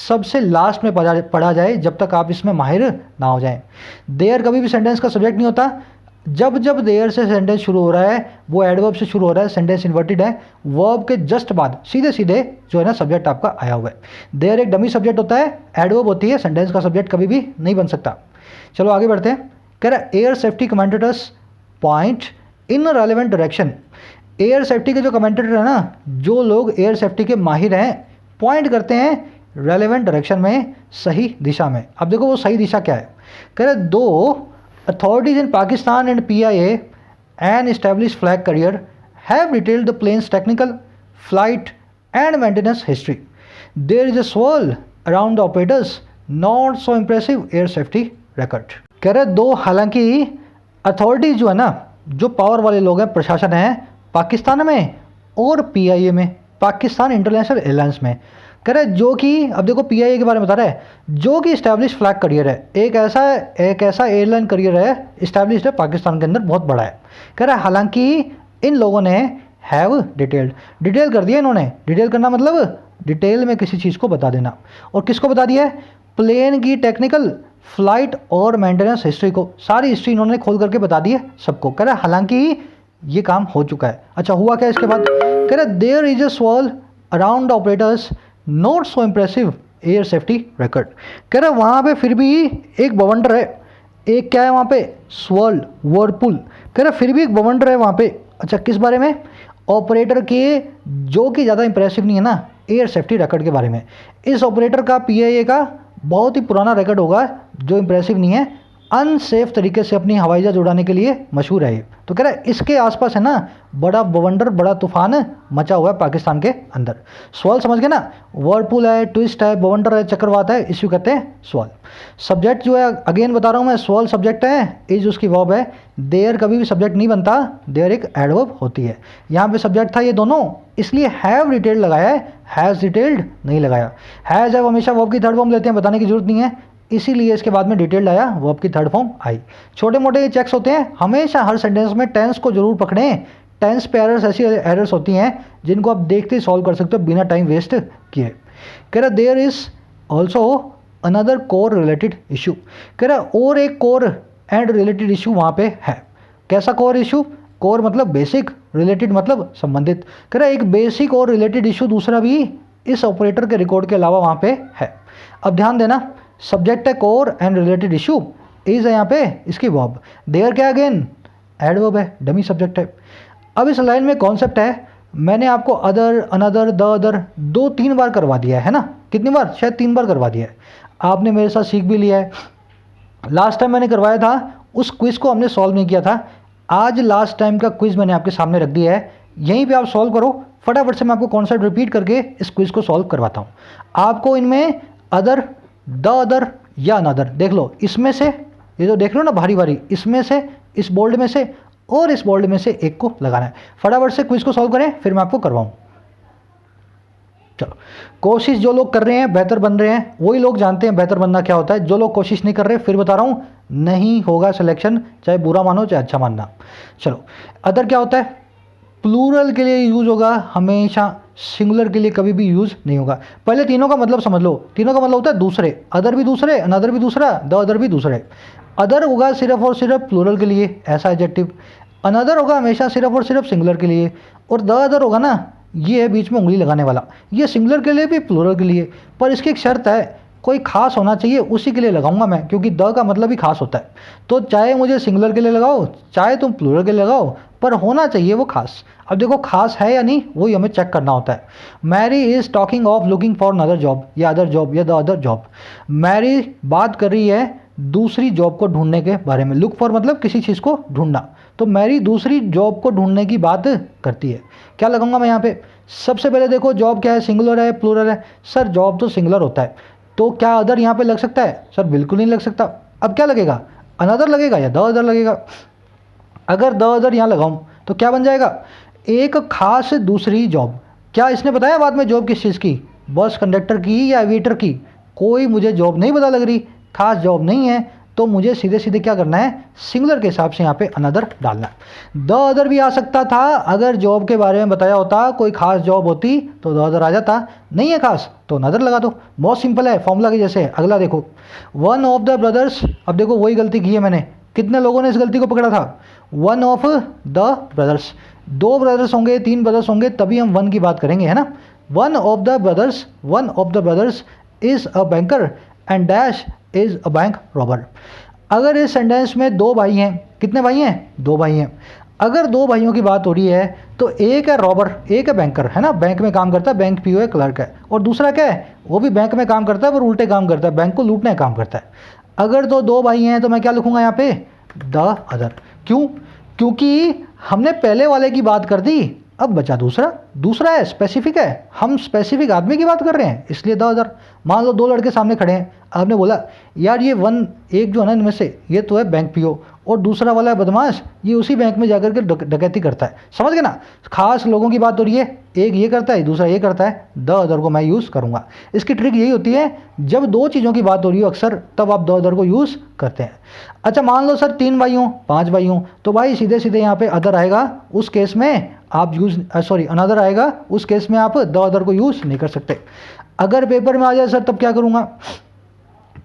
सबसे लास्ट में पढ़ा जाए जब तक आप इसमें माहिर ना हो जाएं। देयर कभी भी सेंटेंस का सब्जेक्ट नहीं होता, जब जब देयर से सेंटेंस शुरू हो रहा है वो एडवर्ब से शुरू हो रहा है, सेंटेंस इन्वर्टेड है, वर्ब के जस्ट बाद सीधे सीधे जो है ना सब्जेक्ट आपका आया हुआ है। देयर एक डमी सब्जेक्ट होता है, एडवर्ब होती है, सेंटेंस का सब्जेक्ट कभी भी नहीं बन सकता। चलो आगे बढ़ते हैं। कह रहा है air safety commentators point in relevant direction. Air safety के जो कमेंटेटर है ना, जो लोग एयर सेफ्टी के माहिर हैं, पॉइंट करते हैं रेलिवेंट डायरेक्शन में, सही दिशा में। अब देखो वो सही दिशा क्या है। कह रहे दो authorities in Pakistan and PIA and established flag carrier have detailed the plane's technical, flight and maintenance history. There is a swirl around the operators not so impressive air safety record. कह रहे दो हालांकि अथॉरिटीज़ जो है ना, जो पावर वाले लोग हैं, प्रशासन है पाकिस्तान में और PIA में, पाकिस्तान इंटरनेशनल एयरलाइंस में, कह रहे जो कि अब देखो PIA के बारे में बता रहा है, जो कि इस्टेब्लिश फ्लैग करियर है, एक ऐसा एयरलाइन करियर है इस्टेब्लिश है पाकिस्तान के अंदर, बहुत बड़ा है। कह रहा है हालांकि इन लोगों ने हैव डिटेल कर दिया, इन्होंने डिटेल करना मतलब डिटेल में किसी चीज़ को बता देना। और किसको बता दिया है? प्लेन की टेक्निकल, फ्लाइट और मेंटेनेंस हिस्ट्री को, सारी हिस्ट्री इन्होंने खोल करके बता दी है सबको। कह रहा है हालांकि ये काम हो चुका है। अच्छा हुआ क्या इसके बाद? कह रहा है there is a swirl around operators not so impressive air safety record. कह रहे वहाँ पे फिर भी एक बवंडर है, एक क्या है वहाँ पे? Swirl, Whirlpool. कह रहे फिर भी एक बवंडर है वहाँ पे। अच्छा किस बारे में? ऑपरेटर के, जो कि ज़्यादा इंप्रेसिव नहीं है ना एयर सेफ्टी रिकॉर्ड के बारे में। इस ऑपरेटर का PIA का बहुत ही पुराना रिकॉर्ड होगा जो इंप्रेसिव नहीं है, अनसेफ तरीके से अपनी हवाई जहाज उड़ाने के लिए मशहूर है। तो कह रहा है इसके आसपास है ना बड़ा बवंडर, बड़ा तूफान मचा हुआ है पाकिस्तान के अंदर। स्वॉल समझ गए ना, वर्लपूल है, ट्विस्ट है, बवंडर है, चक्रवात है, इसको कहते हैं स्वॉल। सब्जेक्ट जो है अगेन बता रहा हूँ मैं, स्वॉल सब्जेक्ट है, इज उसकी वर्ब है, देयर कभी भी सब्जेक्ट नहीं बनता, देयर एक एडवर्ब होती है। यहाँ पे सब्जेक्ट था ये दोनों, इसलिए हैव डिटेल्ड लगाया है, हैज़ डिटेल्ड नहीं लगाया। हैज़ है हमेशा वर्ब की थर्ड फॉर्म लेते हैं, बताने की जरूरत नहीं है, इसीलिए इसके बाद में डिटेल्ड आया, वर्ब की थर्ड फॉर्म आई। छोटे मोटे चेक्स होते हैं, हमेशा हर सेंटेंस में टेंस को जरूर पकड़ें। टेंस पे एरर्स, ऐसी एरर्स होती हैं जिनको आप देखते ही सॉल्व कर सकते हो बिना टाइम वेस्ट किए। कह रहा there is also another core related issue. कह रहा और एक कोर एंड रिलेटेड इशू वहाँ पे है। कैसा कोर इशू? कोर मतलब बेसिक, रिलेटेड मतलब संबंधित। कह रहा एक बेसिक और रिलेटेड इशू दूसरा भी इस ऑपरेटर के रिकॉर्ड के अलावा वहाँ पे है। अब ध्यान देना, सब्जेक्ट है core and related issue, is है यहाँ पे इसकी वर्ब, देयर क्या अगेन एडवर्ब है, डमी सब्जेक्ट है। अब इस लाइन में कॉन्सेप्ट है, मैंने आपको अदर, अनदर, द अदर 2-3 बार करवा दिया है ना, कितनी बार? शायद 3 बार करवा दिया है। आपने मेरे साथ सीख भी लिया है। लास्ट टाइम मैंने करवाया था, उस क्विज़ को हमने सॉल्व नहीं किया था। आज लास्ट टाइम का क्विज़ मैंने आपके सामने रख दिया है, यहीं पे आप सॉल्व करो फटाफट से। मैं आपको कॉन्सेप्ट रिपीट करके इस क्विज़ को सॉल्व करवाता हूँ। आपको इनमें अदर, द अदर या अनदर, देख लो इसमें से, ये जो देख रहे हो ना भारी भारी, इसमें से, इस बोल्ड में से और इस बोल्ड में से एक को लगाना है। फटाफट से क्विज को सॉल्व करें, फिर मैं आपको करवाऊं। चलो, कोशिश जो लोग कर रहे हैं बेहतर बन रहे हैं, वही लोग जानते हैं बेहतर बनना क्या होता है। जो लोग कोशिश नहीं कर रहे, फिर बता रहा हूं, नहीं होगा सिलेक्शन, चाहे बुरा मानो चाहे अच्छा मानना। चलो, अदर क्या होता है? प्लूरल के लिए यूज होगा हमेशा, सिंगुलर के लिए कभी भी यूज नहीं होगा। पहले तीनों का मतलब समझ लो, तीनों का मतलब होता है दूसरे, अदर भी दूसरे, अनदर भी दूसरा, द अदर भी दूसरे। अदर होगा सिर्फ और सिर्फ प्लूरल के लिए, ऐसा एडजेक्टिव। अनदर होगा हमेशा सिर्फ और सिर्फ सिंगुलर के लिए। और द अदर होगा ना, ये है बीच में उंगली लगाने वाला, ये सिंगुलर के लिए भी प्लूरल के लिए। पर इसकी एक शर्त है, कोई खास होना चाहिए, उसी के लिए लगाऊंगा मैं, क्योंकि द का मतलब ही खास होता है। तो चाहे मुझे सिंगुलर के लिए लगाओ, चाहे तुम प्लूरल के लिए लगाओ, पर होना चाहिए वो खास। अब देखो खास है या नहीं, वही हमें चेक करना होता है। Mary is talking of looking for another job, या अदर जॉब, या द अदर जॉब। मैरी बात कर रही है दूसरी जॉब को ढूंढने के बारे में। लुक फॉर मतलब किसी चीज़ को ढूंढना, तो मैरी दूसरी जॉब को ढूंढने की बात करती है। क्या लगाऊंगा मैं यहाँ पे? सबसे पहले देखो जॉब क्या है, सिंगुलर है प्लूरल है? सर जॉब तो सिंगुलर होता है, तो क्या अदर यहाँ पे लग सकता है? सर बिल्कुल नहीं लग सकता। अब क्या लगेगा? अनदर लगेगा या द अदर लगेगा? अगर द अदर यहाँ लगाऊं तो क्या बन जाएगा? एक खास दूसरी जॉब। क्या इसने बताया बाद में जॉब किस चीज़ की? बस कंडक्टर की या एविएटर की, कोई मुझे जॉब नहीं पता लग रही, खास जॉब नहीं है, तो मुझे सीधे सीधे क्या करना है, सिंगुलर के हिसाब से यहाँ पे अनदर डालना है। द अदर भी आ सकता था, अगर जॉब के बारे में बताया होता, कोई खास जॉब होती तो द अदर आ जाता, नहीं है खास तो अनदर लगा दो, बहुत सिंपल है, फॉर्मूला के जैसे है। अगला देखो, वन ऑफ द ब्रदर्स, अब देखो वही गलती की है मैंने, कितने लोगों ने इस गलती को पकड़ा था, वन ऑफ द ब्रदर्स, दो ब्रदर्स होंगे, तीन ब्रदर्स होंगे, तभी हम वन की बात करेंगे, है ना। One of the brothers is a banker and dash is a bank robber. अगर इस सेंटेंस में दो भाई हैं, कितने भाई हैं, दो भाई हैं, अगर दो भाइयों की बात हो रही है तो एक है रॉबर, एक है बैंकर, है ना, बैंक में काम करता है, बैंक पीओ है, क्लर्क है, और दूसरा क्या है, वो भी बैंक में काम करता है पर उल्टे काम करता है, बैंक को लूटने का काम करता है। अगर तो दो भाई हैं तो मैं क्या लिखूंगा यहाँ पे, द अदर। क्यों, क्योंकि हमने पहले वाले की बात कर दी, अब बचा दूसरा, दूसरा है स्पेसिफिक है, हम स्पेसिफिक आदमी की बात कर रहे हैं, इसलिए द अदर। मान लो दो लड़के सामने खड़े हैं, आपने बोला यार ये वन, एक जो है ना इनमें से, ये तो है बैंक पीओ और दूसरा वाला है बदमाश, ये उसी बैंक में जाकर के डकैती करता है, समझ गए ना, खास लोगों की बात हो रही है, एक ये करता है दूसरा ये करता है, द अदर को मैं यूज़ करूँगा। इसकी ट्रिक यही होती है, जब दो चीज़ों की बात हो रही हो अक्सर, तब आप द अदर को यूज़ करते हैं। अच्छा मान लो सर तीन भाई हों, पाँच भाई हों, तो भाई सीधे सीधे यहाँ पे अदर आएगा, उस केस में आप यूज़ अनदर आएगा, उस केस में आप द अदर को यूज़ नहीं कर सकते। अगर पेपर में आ जाए सर तब क्या करूँगा,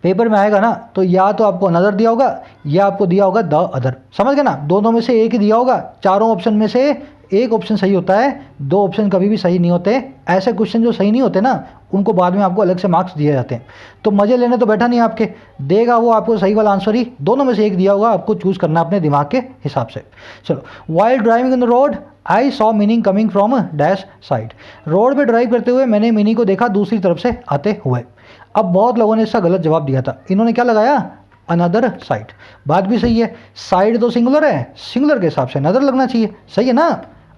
पेपर में आएगा ना तो या तो आपको अनदर दिया होगा या आपको दिया होगा द अदर, समझ गए ना, दोनों में से एक ही दिया होगा, चारों ऑप्शन में से एक ऑप्शन सही होता है, दो ऑप्शन कभी भी सही नहीं होते। ऐसे क्वेश्चन जो सही नहीं होते ना, उनको बाद में आपको अलग से मार्क्स दिए जाते हैं। तो मजे लेने तो बैठा नहीं आपके, देगा वो आपको सही वाला आंसर ही, दोनों में से एक दिया होगा, आपको चूज़ करना अपने दिमाग के हिसाब से। चलो, while driving in the road I saw meaning coming from dash side, road पे ड्राइव करते हुए मैंने मीनी को देखा दूसरी तरफ से आते हुए। अब बहुत लोगों ने इसका गलत जवाब दिया था, इन्होंने क्या लगाया, अनदर साइड। बात भी सही है, साइड तो सिंगुलर है, सिंगुलर के हिसाब से अनदर लगना चाहिए, सही है ना।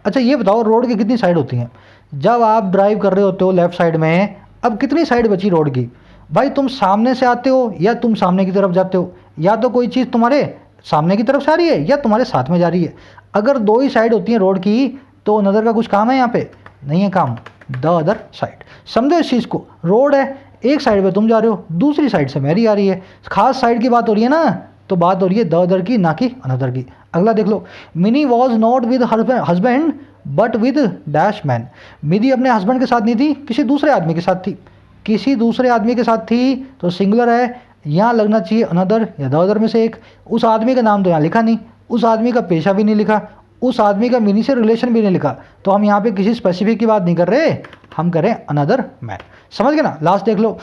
अच्छा ये बताओ रोड की कितनी साइड होती हैं, जब आप ड्राइव कर रहे होते हो लेफ्ट साइड में, अब कितनी साइड बची रोड की, भाई तुम सामने से आते हो या तुम सामने की तरफ जाते हो, या तो कोई चीज़ तुम्हारे सामने की तरफ से आ रही है या तुम्हारे साथ में जा रही है। अगर दो ही साइड होती हैं रोड की तो अनदर का कुछ काम है यहाँ पे, नहीं है काम, द अदर साइड। समझो इस चीज़ को, रोड है, एक साइड पे तुम जा रहे हो, दूसरी साइड से मेरी आ रही है, खास साइड की बात हो रही है ना, तो बात हो रही है द अदर की, ना कि अनदर की। अगला देख लो, Mini was not with husband but with dash man, Mini अपने हस्बैंड के साथ नहीं थी, किसी दूसरे आदमी के साथ थी, किसी दूसरे आदमी के साथ थी तो सिंगुलर है, यहाँ लगना चाहिए अनदर या द अदर में से एक। उस आदमी का नाम तो यहाँ लिखा नहीं, उस आदमी का पेशा भी नहीं लिखा, उस आदमी का मिनी से रिलेशन भी नहीं लिखा, तो हम यहाँ पे किसी स्पेसिफिक की बात नहीं कर रहे, हम करें अनदर मैन, समझ गए ना। लास्ट देख लो,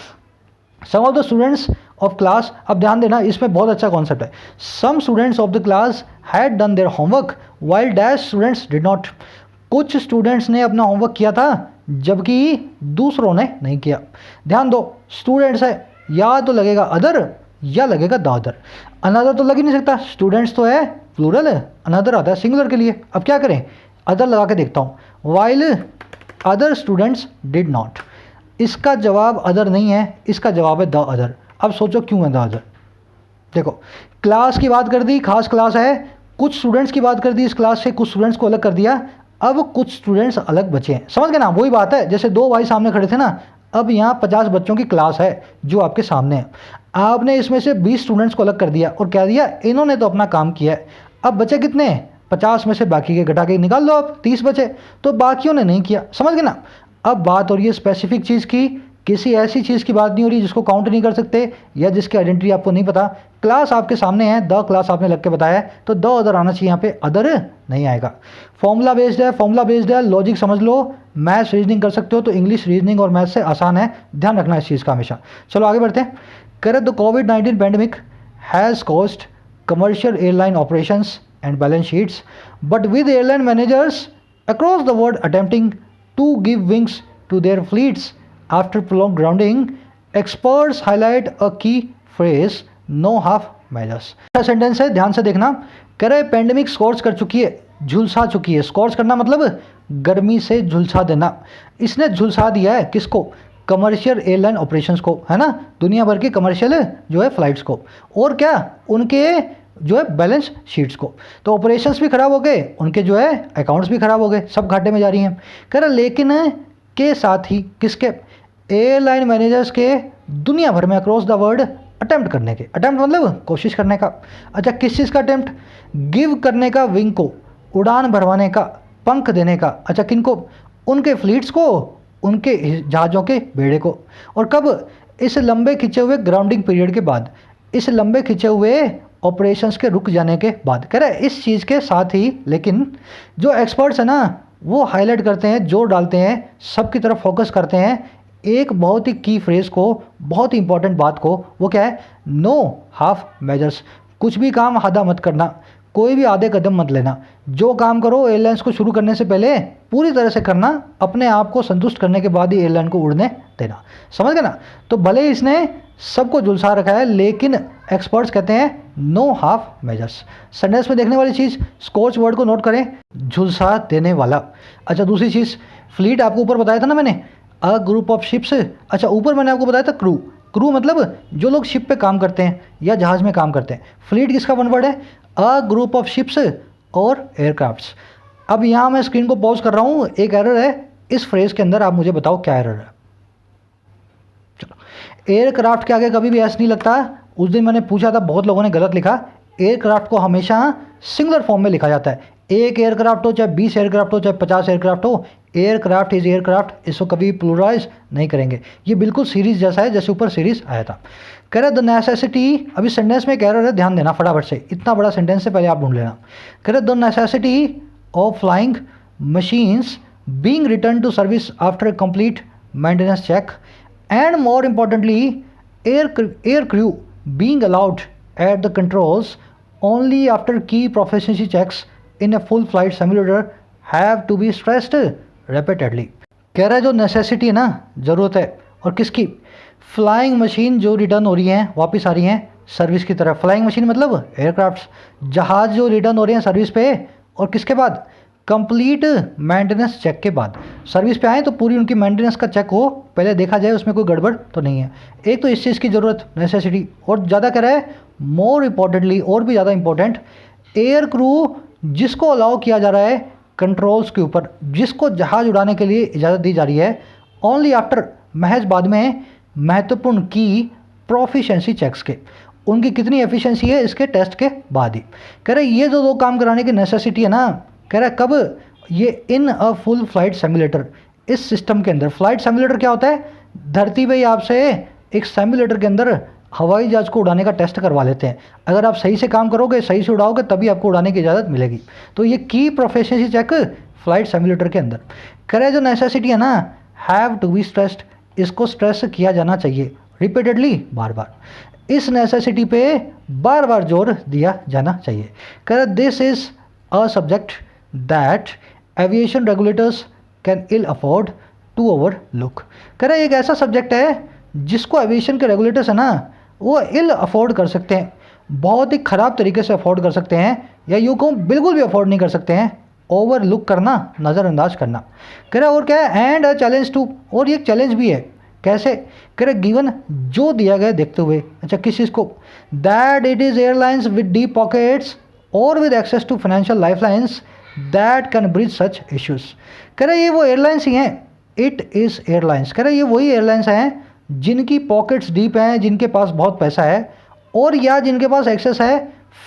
some of the students of class, अब ध्यान देना इसमें बहुत अच्छा कॉन्सेप्ट है, some students of the class had done their homework while dash students did not, कुछ स्टूडेंट्स ने अपना होमवर्क किया था जबकि दूसरों ने नहीं किया। ध्यान दो, स्टूडेंट्स है, या तो लगेगा अदर या लगेगा द अदर, अनदर तो लग ही नहीं सकता, स्टूडेंट्स तो है प्लूरल है, अनदर आता है सिंगुलर के लिए। अब क्या करें, अदर लगा के देखता हूँ, while other students did not, इसका जवाब अदर नहीं है, इसका जवाब है द अदर। अब सोचो क्यों है द अदर, देखो क्लास की बात कर दी, खास क्लास है, कुछ स्टूडेंट्स की बात कर दी, इस क्लास से कुछ स्टूडेंट्स को अलग कर दिया, अब कुछ स्टूडेंट्स अलग बचे हैं, समझ गए ना, वही बात है जैसे दो भाई सामने खड़े थे ना, अब यहाँ 50 बच्चों की क्लास है जो आपके सामने है, आपने इसमें से 20 स्टूडेंट्स को अलग कर दिया और कह दिया इन्होंने तो अपना काम किया है, अब बचे कितने, 50 में से बाकी के घटा के निकाल लो, अब 30 बचे, तो बाकियों ने नहीं किया, समझ गए ना। अब बात हो रही है स्पेसिफिक चीज़ की, किसी ऐसी चीज़ की बात नहीं हो रही जिसको काउंट नहीं कर सकते या जिसकी आइडेंटिटी आपको नहीं पता, क्लास आपके सामने है, द क्लास आपने लग के बताया है, तो द अदर आना चाहिए, यहाँ पे अदर नहीं आएगा। फॉर्मूला बेस्ड है, फॉर्मूला बेस्ड है, लॉजिक समझ लो, मैथ्स रीजनिंग कर सकते हो तो इंग्लिश रीजनिंग और मैथ्स से आसान है, ध्यान रखना इस चीज़ का हमेशा। चलो आगे बढ़ते हैं। करेक्ट, द कोविड-19 pandemic has caused commercial airline operations and balance sheets but with airline managers across the world attempting to give wings to their fleets after prolonged grounding, experts highlight a key phrase, no half measures। अच्छा सेंटेंस है, ध्यान से देखना, कह रहे पेंडेमिक स्कॉर्च कर चुकी है, झुलसा चुकी है, स्कॉर्च करना मतलब गर्मी से झुलसा देना, इसने झुलसा दिया है किसको, कमर्शियल एयरलाइन ऑपरेशंस को, है ना, दुनिया भर के कमर्शियल जो है फ्लाइट्स को, और क्या उनके जो है बैलेंस शीट्स को, तो ऑपरेशंस भी खराब हो गए, उनके जो है अकाउंट्स भी खराब हो गए, सब घाटे में जा रही हैं। कह रहे लेकिन के साथ ही किसके, एयरलाइन मैनेजर्स के दुनिया भर में अक्रॉस द वर्ल्ड अटेम्प्ट करने के, अटेम्प्ट मतलब कोशिश करने का। अच्छा, किस चीज़ का अटेम्प्ट? गिव करने का विंग को, उड़ान भरवाने का, पंख देने का। अच्छा, किनको? उनके फ्लीट्स को, उनके जहाज़ों के बेड़े को। और कब? इस लंबे खिंचे हुए ग्राउंडिंग पीरियड के बाद, इस लंबे खिंचे हुए ऑपरेशंस के रुक जाने के बाद। कह रहे इस चीज़ के साथ ही, लेकिन जो एक्सपर्ट्स हैं ना वो हाईलाइट करते हैं, जोर डालते हैं, सबकी तरफ फोकस करते हैं एक बहुत ही की फ्रेज़ को, बहुत ही इंपॉर्टेंट बात को। वो क्या है? No half measures. कुछ भी काम आधा मत करना, कोई भी आधे कदम मत लेना। जो काम करो एयरलाइंस को शुरू करने से पहले पूरी तरह से करना, अपने आप को संतुष्ट करने के बाद ही एयरलाइन को उड़ने देना। समझ गए ना? तो भले ही इसने सबको झुलसा रखा है, लेकिन एक्सपर्ट्स कहते हैं नो हाफ मेजर्स। सेंटेंस में देखने वाली चीज़, स्कॉच वर्ड को नोट करें, झुलसा देने वाला। अच्छा, दूसरी चीज़, फ्लीट आपको ऊपर बताया था ना मैंने, अ ग्रुप ऑफ शिप्स। अच्छा, ऊपर मैंने आपको बताया था क्रू। क्रू मतलब जो लोग शिप पे काम करते हैं या जहाज़ में काम करते हैं। फ्लीट किसका वन वर्ड है? अ ग्रुप ऑफ शिप्स और एयरक्राफ्ट्स। अब यहाँ मैं स्क्रीन को पॉज कर रहा हूँ, एक एरर है इस फ्रेज के अंदर, आप मुझे बताओ क्या एरर है। चलो, एयरक्राफ्ट के आगे कभी भी एस नहीं लगता। उस दिन मैंने पूछा था, बहुत लोगों ने गलत लिखा। एयरक्राफ्ट को हमेशा सिंगुलर फॉर्म में लिखा जाता है। एक एयरक्राफ्ट हो, चाहे 20 एयरक्राफ्ट हो, चाहे 50 एयरक्राफ्ट हो, एयरक्राफ्ट इज एयरक्राफ्ट, इसको कभी प्लूरलाइज नहीं करेंगे। ये बिल्कुल सीरीज जैसा है, जैसे ऊपर सीरीज आया था। कह रहे द नेसेसिटी, अभी सेंटेंस में एक एरर है, ध्यान देना फटाफट से, इतना बड़ा सेंटेंस से पहले आप ढूंढ लेना। कह रहे the necessity of flying machines being return to service after complete maintenance check, and more importantly air crew being allowed at the controls only after key proficiency checks in a full flight simulator have to be stressed repeatedly। कह रहा है जो नेसेसिटी है ना, ज़रूरत है, और किसकी? फ्लाइंग मशीन जो रिटर्न हो रही हैं, वापस आ रही हैं सर्विस की तरफ। फ्लाइंग मशीन मतलब एयरक्राफ्ट्स, जहाज़ जो रिटर्न हो रहे हैं सर्विस पे, और किसके बाद? कंप्लीट मेंटेनेंस चेक के बाद। सर्विस पे आए तो पूरी उनकी मेंटेनेंस का चेक हो, पहले देखा जाए उसमें कोई गड़बड़ तो नहीं है। एक तो इस चीज़ की ज़रूरत, नेसेसिटी, और ज़्यादा कह रहा है मोर इम्पॉर्टेंटली, और भी ज़्यादा इंपॉर्टेंट, एयर क्रू जिसको अलाउ किया जा रहा है कंट्रोल्स के ऊपर, जिसको जहाज़ उड़ाने के लिए इजाज़त दी जा रही है, ओनली आफ्टर, महज बाद में, महत्वपूर्ण की प्रोफिशेंसी चेक्स के, उनकी कितनी एफिशिएंसी है इसके टेस्ट के बाद ही। कह रहे ये जो दो काम कराने की नेसेसिटी है ना, कह रहा है कब? ये इन अ फुल फ्लाइट सिमुलेटर, इस सिस्टम के अंदर। फ्लाइट सिमुलेटर क्या होता है? धरती पे ही आपसे एक सिमुलेटर के अंदर हवाई जहाज़ को उड़ाने का टेस्ट करवा लेते हैं। अगर आप सही से काम करोगे, सही से उड़ाओगे, तभी आपको उड़ाने की इजाज़त मिलेगी। तो ये की प्रोफिशिएंसी चेक फ्लाइट सिमुलेटर के अंदर। कह रहे जो नेसेसिटी है ना, हैव टू बी स्ट्रेस्ड, इसको स्ट्रेस किया जाना चाहिए रिपीटेडली, बार बार। इस नेसेसिटी पे बार बार जोर दिया जाना चाहिए। कह रहे this is a subject that aviation regulators can ill afford to overlook। कह रहे एक ऐसा सब्जेक्ट है जिसको एविएशन के रेगुलेटर्स है ना वो इल अफोर्ड कर सकते हैं, बहुत ही ख़राब तरीके से अफोर्ड कर सकते हैं, या यूँ कहूँ बिल्कुल भी अफोर्ड नहीं कर सकते हैं। ओवरलुक करना, नज़रअंदाज करना। कह रहे और क्या है? एंड अ चैलेंज टू, और ये एक चैलेंज भी है। कैसे? कह रहे गिवन, जो दिया गया देखते हुए। अच्छा, किस चीज़ को? That it is airlines with deep pockets और with access to financial lifelines that can bridge such issues. कह रहे ये वो एयरलाइंस ही हैं, इट इज़ एयरलाइंस। कह रहे ये वही एयरलाइंस हैं जिनकी पॉकेट्स डीप हैं, जिनके पास बहुत पैसा है, और या जिनके पास एक्सेस है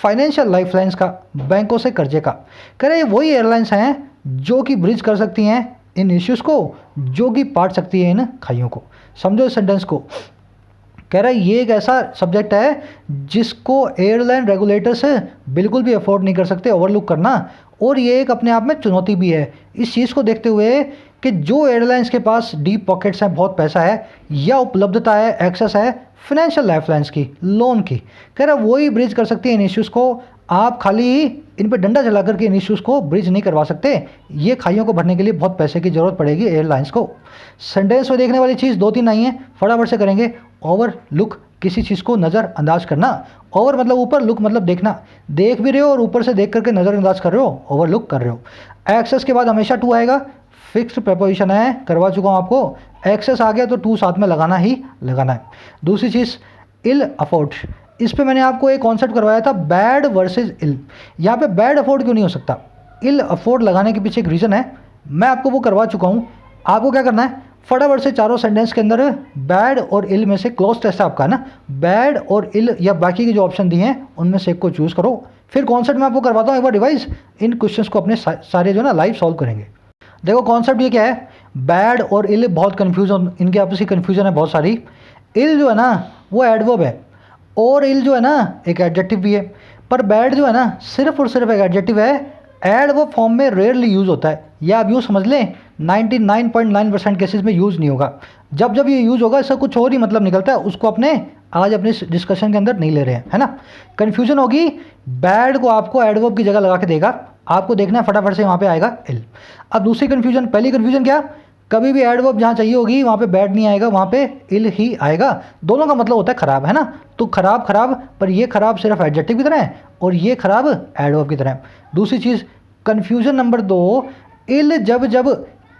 फाइनेंशियल लाइफलाइंस का, बैंकों से कर्जे का। कह रहे ये वही एयरलाइंस हैं जो कि ब्रिज कर सकती हैं इन इश्यूज़ को, जो कि पाट सकती है इन खाइयों को। समझो इस सेंटेंस को। कह रहा है ये एक ऐसा सब्जेक्ट है जिसको एयरलाइन रेगुलेटर्स बिल्कुल भी अफोर्ड नहीं कर सकते ओवरलुक करना, और ये एक अपने आप में चुनौती भी है इस चीज़ को देखते हुए कि जो एयरलाइंस के पास डीप पॉकेट्स हैं, बहुत पैसा है, या उपलब्धता है, एक्सेस है फाइनेंशियल लाइफलाइंस की, लोन की। कह रहा है वही ब्रिज कर सकती है इन इश्यूज़ को। आप खाली इन पे डंडा चला करके इन इश्यूज़ को ब्रिज नहीं करवा सकते, ये खाइयों को भरने के लिए बहुत पैसे की ज़रूरत पड़ेगी एयरलाइंस को। सेंटेंस में देखने वाली चीज़ 2-3 आई हैं, फटाफट से करेंगे। ओवरलुक, किसी चीज़ को नज़रअंदाज करना। ओवर मतलब ऊपर, लुक मतलब देखना, देख भी रहे हो और ऊपर से देख करके नज़रअंदाज कर रहे हो, ओवरलुक कर रहे हो। एक्सेस के बाद हमेशा टू आएगा, फिक्स्ड प्रपोजिशन है, करवा चुका हूँ आपको। एक्सेस आ गया तो टू साथ में लगाना ही लगाना है। दूसरी चीज़ इल अफोर्ड, इस पे मैंने आपको एक कॉन्सेप्ट करवाया था, बैड वर्सेस इल। यहाँ पे बैड अफोर्ड क्यों नहीं हो सकता? इल अफोर्ड लगाने के पीछे एक रीज़न है, मैं आपको वो करवा चुका हूँ। आपको क्या करना है? फटाफट से चारों सेंटेंस के अंदर बैड और इल में से क्लोज टेस्ट है आपका ना, बैड और इल या बाकी के जो ऑप्शन दिए हैं उनमें से एक को चूज़ करो। फिर कॉन्सेप्ट मैं आपको करवाता हूँ एक बार रिवाइज, इन क्वेश्चंस को अपने सारे जो ना लाइव सॉल्व करेंगे। देखो कॉन्सेप्ट ये क्या है, बैड और इल बहुत कन्फ्यूजन, इनके आपस की कन्फ्यूजन है बहुत सारी। इल जो है ना वो एडवर्ब है और इल जो है ना एक एडजेक्टिव भी है, पर बैड जो है ना सिर्फ और सिर्फ एक एडजेक्टिव है, एडवर्ब फॉर्म में रेयरली यूज़ होता है, या आप यूँ समझ लें 99.9% केसेस में यूज़ नहीं होगा। जब जब ये यूज़ होगा इसका कुछ और ही मतलब निकलता है, उसको अपने आज अपने डिस्कशन के अंदर नहीं ले रहे हैं, है ना। कन्फ्यूजन होगी, बैड को आपको एडवर्ब की जगह लगा के देगा, आपको देखना है फटाफट से वहाँ पे आएगा इल। अब दूसरी कन्फ्यूजन, पहली कन्फ्यूजन क्या, कभी भी एडवर्ब जहाँ चाहिए होगी वहाँ पे बैड नहीं आएगा, वहाँ पे इल ही आएगा। दोनों का मतलब होता है खराब, है ना। तो खराब खराब, पर ये खराब सिर्फ एडजेक्टिव की तरह है और ये खराब एडवर्ब की तरह है। दूसरी चीज़ कन्फ्यूजन नंबर 2, इल जब जब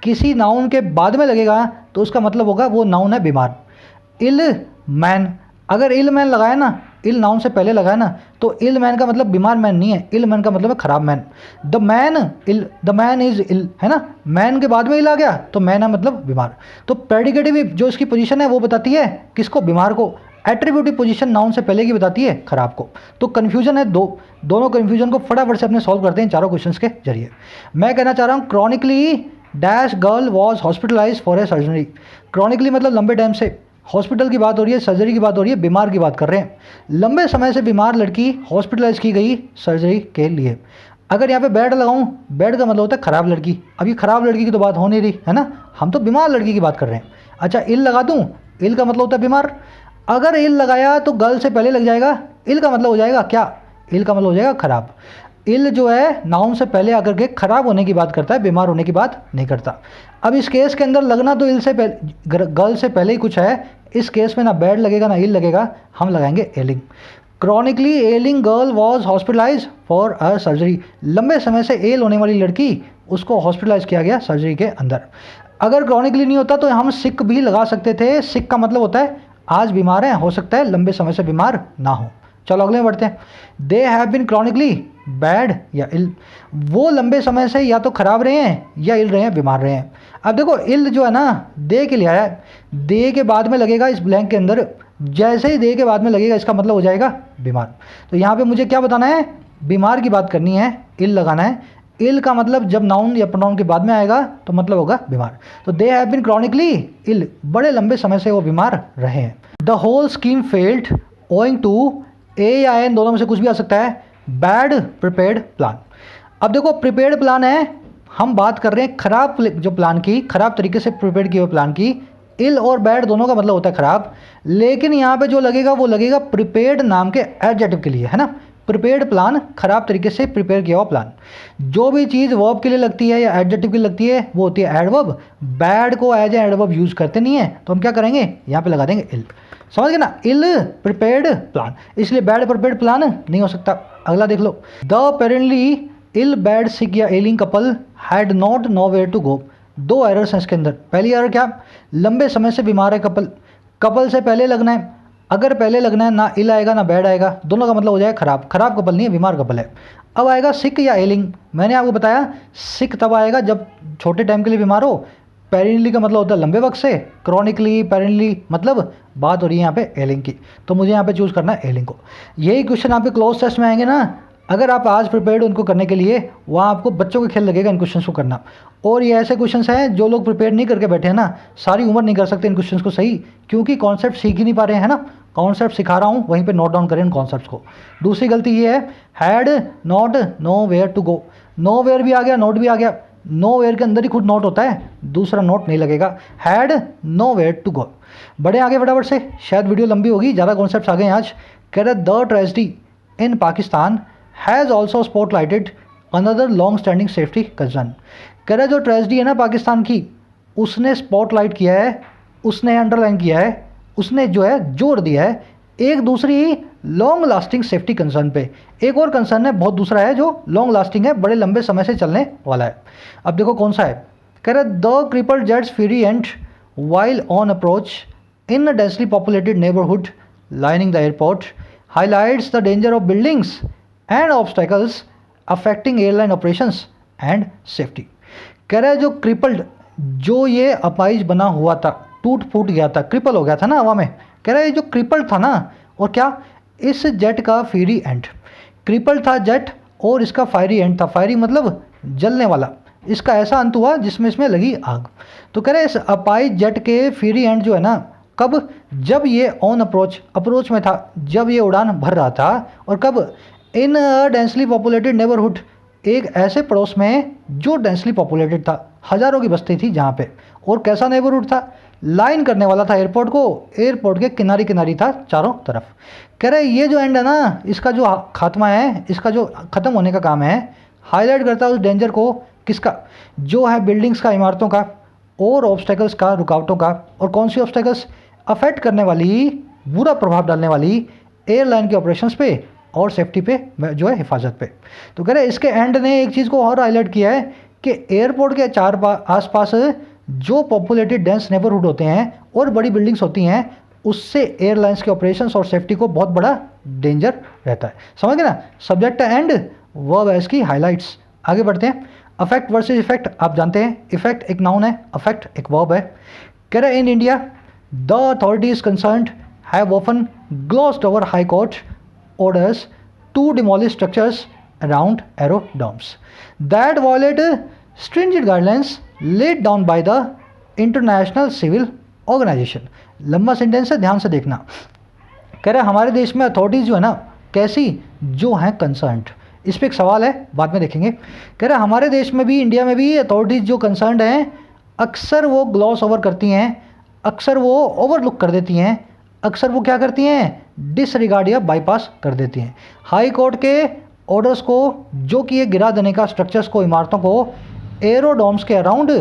किसी नाउन के बाद में लगेगा तो उसका मतलब होगा वो नाउन है बीमार। इल मैन, अगर इल मैन लगाया ना, इल नाउन से पहले लगाया ना, तो इल मैन का मतलब बीमार मैन नहीं है, इल मैन का मतलब है खराब man. The man is ill, है ना, मैन के बाद में इल आ गया तो मैन है मतलब बीमार। तो प्रेडिकेटिव जो इसकी पोजीशन है वो बताती है किसको, बीमार को। एट्रीब्यूटिव पोजीशन नाउन से पहले की बताती है खराब को। तो कन्फ्यूजन है दोनों कन्फ्यूजन को फटाफट से अपने सॉल्व करते हैं चारों क्वेश्चंस के जरिए। मैं कहना चाह रहा हूँ chronically dash girl was hospitalise for a surgery. Chronically मतलब लंबे टाइम से, हॉस्पिटल की बात हो रही है, सर्जरी की बात हो रही है, बीमार की बात कर रहे हैं। लंबे समय से बीमार लड़की हॉस्पिटलाइज की गई सर्जरी के लिए। अगर यहाँ पे बैड लगाऊं, बैड का मतलब होता है खराब लड़की। अब ये खराब लड़की की तो बात हो नहीं रही, है ना, हम तो बीमार लड़की की बात कर रहे हैं। अच्छा इल लगा दूं, इल का मतलब होता है बीमार। अगर इल लगाया तो गर्ल से पहले लग जाएगा, इल का मतलब हो जाएगा क्या, इल का मतलब हो जाएगा खराब। इल जो है नाउन से पहले आकर के खराब होने की बात करता है, बीमार होने की बात नहीं करता। अब इस केस के अंदर लगना तो इल से पहले, गर्ल से पहले ही कुछ है। इस केस में ना बैड लगेगा ना इल लगेगा, हम लगाएंगे ailing. Chronically ailing girl was hospitalise for a surgery. लंबे समय से एल होने वाली लड़की, उसको हॉस्पिटलाइज किया गया सर्जरी के अंदर। अगर क्रॉनिकली नहीं होता तो हम सिक भी लगा सकते थे। सिक का मतलब होता है आज बीमार हैं, हो सकता है लंबे समय से बीमार ना हो। चलो अगले बढ़ते हैं। They have been chronically bad या इल, वो लंबे समय से या तो खराब रहे हैं या इल रहे हैं, बीमार रहे हैं। अब देखो इल जो है ना दे के लिए आया है, दे के बाद में लगेगा इस ब्लैंक के अंदर, जैसे ही दे के बाद में लगेगा इसका मतलब हो जाएगा बीमार। तो यहाँ पे मुझे क्या बताना है, बीमार की बात करनी है, इल लगाना है। इल का मतलब जब नाउन या प्रोनाउन के बाद में आएगा तो मतलब होगा बीमार। तो दे हैव बिन क्रॉनिकली इल, बड़े लंबे समय से वो बीमार रहे हैं। The whole scheme failed owing to, a या एन दोनों में से कुछ भी आ सकता है, बैड प्रिपेयर्ड प्लान। अब देखो प्रिपेयर्ड प्लान है, हम बात कर रहे हैं खराब जो प्लान की, खराब तरीके से प्रिपेयर किए हुए प्लान की। इल और बैड दोनों का मतलब होता है खराब, लेकिन यहाँ पे जो लगेगा वो लगेगा प्रिपेयर्ड नाम के एडजेक्टिव के लिए, है ना। प्रिपेयर्ड प्लान, खराब तरीके से प्रिपेयर किया हुआ प्लान। जो भी चीज़ वर्ब के लिए लगती है या एडजेक्टिव के लिए लगती है वो होती है एडवर्ब। बैड को एज ए एडवर्ब यूज़ करते नहीं है, तो हम क्या करेंगे, यहाँ पे लगा देंगे इल। समझ गए ना, इल प्रिपेयर्ड प्लान, इसलिए बैड प्रिपेयर्ड प्लान नहीं हो सकता। अगला देख लो, the apparently ill bad sick या ailing couple had not nowhere to go. दो एरर्स हैं इसके अंदर। पहली एरर क्या, लंबे समय से बीमार है कपल, कपल से पहले लगना है। अगर पहले लगना है ना इल आएगा ना बैड आएगा, दोनों का मतलब हो जाएगा खराब। खराब कपल नहीं है, बीमार कपल है। अब आएगा सिक या एलिंग, मैंने आपको बताया सिक तब आएगा जब छोटे टाइम के लिए बीमार हो। पेरेंटली का मतलब होता है लंबे वक्त से, क्रॉनिकली पेरेंटली मतलब बात हो रही है यहाँ पे एलिंग की, तो मुझे यहाँ पे चूज़ करना है एलिंग को। यही क्वेश्चन यहाँ पे क्लोज टेस्ट में आएंगे ना, अगर आप आज प्रिपेयर्ड उनको करने के लिए, वहाँ आपको बच्चों के खेल लगेगा इन क्वेश्चंस को करना। और ये ऐसे क्वेश्चंस हैं जो लोग प्रिपेयर नहीं करके बैठे हैं ना, सारी उम्र नहीं कर सकते इन क्वेश्चंस को सही, क्योंकि कॉन्सेप्ट सीख ही नहीं पा रहे हैं, है ना। कॉन्सेप्ट सिखा रहा हूँ, वहीं पे नोट डाउन करें इन कॉन्सेप्ट्स को। दूसरी गलती ये है, had not nowhere to go. Nowhere भी आ गया, नोट भी आ गया। नो वेयर के अंदर ही खुद नोट होता है, दूसरा नोट नहीं लगेगा। Had nowhere to go. बड़े आगे फटाफट से, शायद वीडियो लंबी होगी, ज़्यादा कॉन्सेप्ट्स आ गए आज। कह रहे the tragedy in Pakistan has also spotlighted another long standing safety concern. कह रहे जो ट्रेजेडी है ना पाकिस्तान की, उसने स्पॉटलाइट किया है, उसने अंडरलाइन किया है, उसने जो है जोर दिया है एक दूसरी लॉन्ग लास्टिंग सेफ्टी कंसर्न पे। एक और कंसर्न है, बहुत दूसरा है जो लॉन्ग लास्टिंग है, बड़े लंबे समय से चलने वाला है। अब देखो कौन सा है। कह रहे the crippled jets fury and while on approach in a densely populated neighbourhood lining the airport highlights the danger of buildings and obstacles affecting airline operations and safety. कह रहे जो क्रिपल्ड जो ये अपाइज बना हुआ था टूट फूट गया था, क्रिपल हो गया था ना हवा में। कह रहा है ये जो क्रिपल था ना, और क्या इस जेट का फायरी एंड, क्रिपल था जेट और इसका फायरी एंड था, फायरी मतलब जलने वाला, इसका ऐसा अंत हुआ जिसमें इसमें लगी आग। तो कह रहे इस अपाइज जेट के फायरी एंड जो है ना, कब, जब ये ऑन अप्रोच में था, जब ये उड़ान भर रहा था, और कब, इन अ डेंसली पॉपुलेटेड नेबरहुड, एक ऐसे पड़ोस में जो डेंसली पॉपुलेटेड था, हज़ारों की बस्ती थी जहाँ पे। और कैसा नेबरहुड था, लाइन करने वाला था एयरपोर्ट को, एयरपोर्ट के किनारी किनारी था चारों तरफ। कह रहे ये जो एंड है ना, इसका जो खात्मा है, इसका जो ख़त्म होने का काम है, हाईलाइट करता है उस डेंजर को, किसका, जो है बिल्डिंग्स का, इमारतों का, और ऑब्स्टेकल्स का, रुकावटों का। और कौन सी ऑब्स्टेकल्स, अफेक्ट करने वाली, बुरा प्रभाव डालने वाली एयरलाइन के ऑपरेशंस पे और सेफ्टी पे, जो है हिफाजत पे। तो कह रहे इसके एंड ने एक चीज़ को और हाईलाइट किया है कि एयरपोर्ट के आसपास जो पॉपुलेटेड डेंस नेबरहुड होते हैं और बड़ी बिल्डिंग्स होती हैं, उससे एयरलाइंस के ऑपरेशंस और सेफ्टी को बहुत बड़ा डेंजर रहता है। समझ गए ना, सब्जेक्ट एंड वर्ब है इसकी हाइलाइट्स। आगे बढ़ते हैं। अफेक्ट वर्सेस इफेक्ट आप जानते हैं, इफेक्ट एक नाउन है, अफेक्ट एक वर्ब है। कह रहे in India the authorities concerned have often glossed over high court orders to demolish structures around aerodromes that violate stringent guidelines laid down by the International Civil Organization। लंबा सेंटेंस है, ध्यान से देखना। कह रहे हमारे देश में अथॉरिटीज़ जो है ना, कैसी, जो हैं कंसर्न्ड। इस पर एक सवाल है, बाद में देखेंगे। कह रहे हमारे देश में भी, इंडिया में भी अथॉरिटीज़ जो कंसर्न्ड हैं, अक्सर वो ग्लॉस ओवर करती हैं, अक्सर वो ओवरलुक कर देती हैं, अक्सर वो क्या करती हैं, डिसरिगार्ड या बाईपास कर देती हैं हाई कोर्ट के ऑर्डर्स को, जो कि ये गिरा देने का, स्ट्रक्चर्स को, इमारतों को एरोडोम्स के अराउंड,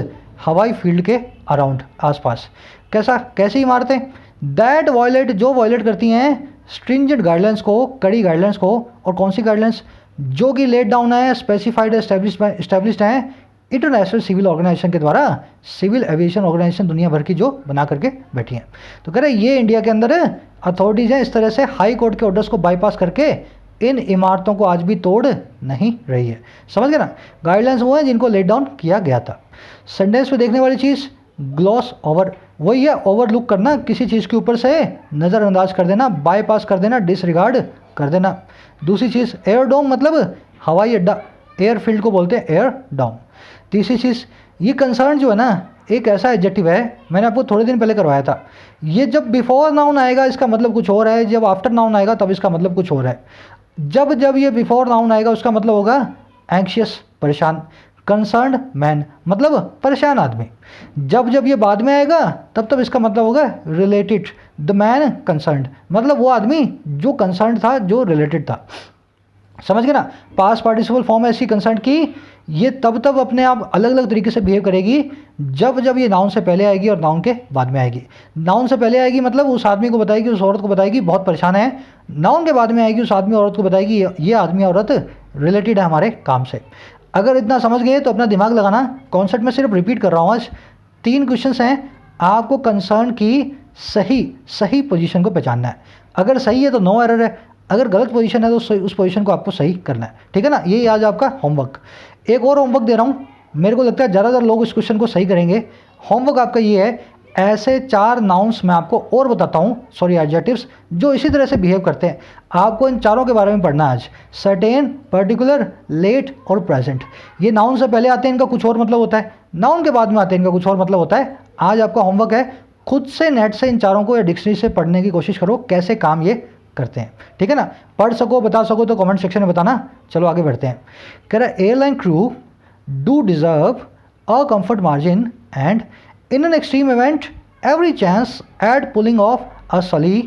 हवाई फील्ड के अराउंड, आसपास। कैसी इमारतें, दैट वायलेट, जो वायलेट करती हैं स्ट्रिंजेंट गाइडलाइंस को, कड़ी गाइडलाइंस को। और कौन सी गाइडलाइंस, जो कि लेट डाउन है, स्पेसिफाइड, एस्टेब्लिश्ड हैं इंटरनेशनल सिविल ऑर्गेनाइजेशन के द्वारा, सिविल एविएशन ऑर्गेनाइजेशन दुनिया भर की जो बना करके बैठी हैं। तो कह रहे ये इंडिया के अंदर अथॉरिटीज़ हैं, इस तरह से हाई कोर्ट के ऑर्डर्स को बाईपास करके इन इमारतों को आज भी तोड़ नहीं रही है। समझ गए ना, गाइडलाइंस वो हैं जिनको लेट डाउन किया गया था। सेंटेंस में देखने वाली चीज़, ग्लॉस ओवर, वही है ओवरलुक करना, किसी चीज़ के ऊपर से नज़रअंदाज कर देना, बाईपास कर देना, डिसरिगार्ड कर देना। दूसरी चीज़, एयरडोम मतलब हवाई अड्डा, एयरफील्ड को बोलते हैं एयरडोम। तीसरी चीज़, ये कंसर्न जो है ना, एक ऐसा एडजेक्टिव है, मैंने आपको थोड़े दिन पहले करवाया था, ये जब बिफोर नाउन आएगा इसका मतलब कुछ और है, जब आफ्टर नाउन आएगा तब इसका मतलब कुछ और है। जब ये बिफोर नाउन आएगा उसका मतलब होगा एंक्शियस, परेशान, कंसर्न्ड मैन मतलब परेशान आदमी। जब ये बाद में आएगा तब इसका मतलब होगा रिलेटेड, द मैन कंसर्न्ड मतलब वो आदमी जो कंसर्न्ड था, जो रिलेटेड था। समझ गए ना, पास्ट पार्टिसिपल फॉर्म है इसकी कंसर्न की, ये तब अपने आप अलग अलग तरीके से बिहेव करेगी जब ये नाउन से पहले आएगी और नाउन के बाद में आएगी। नाउन से पहले आएगी मतलब उस आदमी को बताएगी, उस औरत को बताएगी बहुत परेशान है। नाउन के बाद में आएगी उस आदमी औरत को बताएगी ये आदमी औरत रिलेटेड है हमारे काम से। अगर इतना समझ गए तो अपना दिमाग लगाना, कॉन्सेप्ट में सिर्फ रिपीट कर रहा हूँ। आज 3 क्वेश्चंस हैं, आपको कंसर्न की सही पोजीशन को पहचानना है। अगर सही है तो नो एरर है, अगर गलत पोजीशन है तो उस पोजीशन को आपको सही करना है, ठीक है ना। ये आज आपका होमवर्क। एक और होमवर्क दे रहा हूँ, मेरे को लगता है ज़्यादातर लोग इस क्वेश्चन को सही करेंगे। होमवर्क आपका ये है, ऐसे 4 नाउन्स मैं आपको और बताता हूँ, सॉरी एडजेक्टिव्स, जो इसी तरह से बिहेव करते हैं। आपको इन चारों के बारे में पढ़ना है आज, सर्टेन, पर्टिकुलर, लेट और प्रेजेंट। ये नाउन से पहले आते हैं, इनका कुछ और मतलब होता है, नाउन के बाद में आते हैं, इनका कुछ और मतलब होता है। आज आपका होमवर्क है, खुद से नेट से इन चारों को या डिक्शनरी से पढ़ने की कोशिश करो, कैसे काम ये करते हैं, ठीक है ना। पढ़ सको, बता सको तो कमेंट सेक्शन में बताना। चलो आगे बढ़ते हैं। कह रहा है airline crew do deserve a comfort margin and in an extreme event every chance at pulling off a sully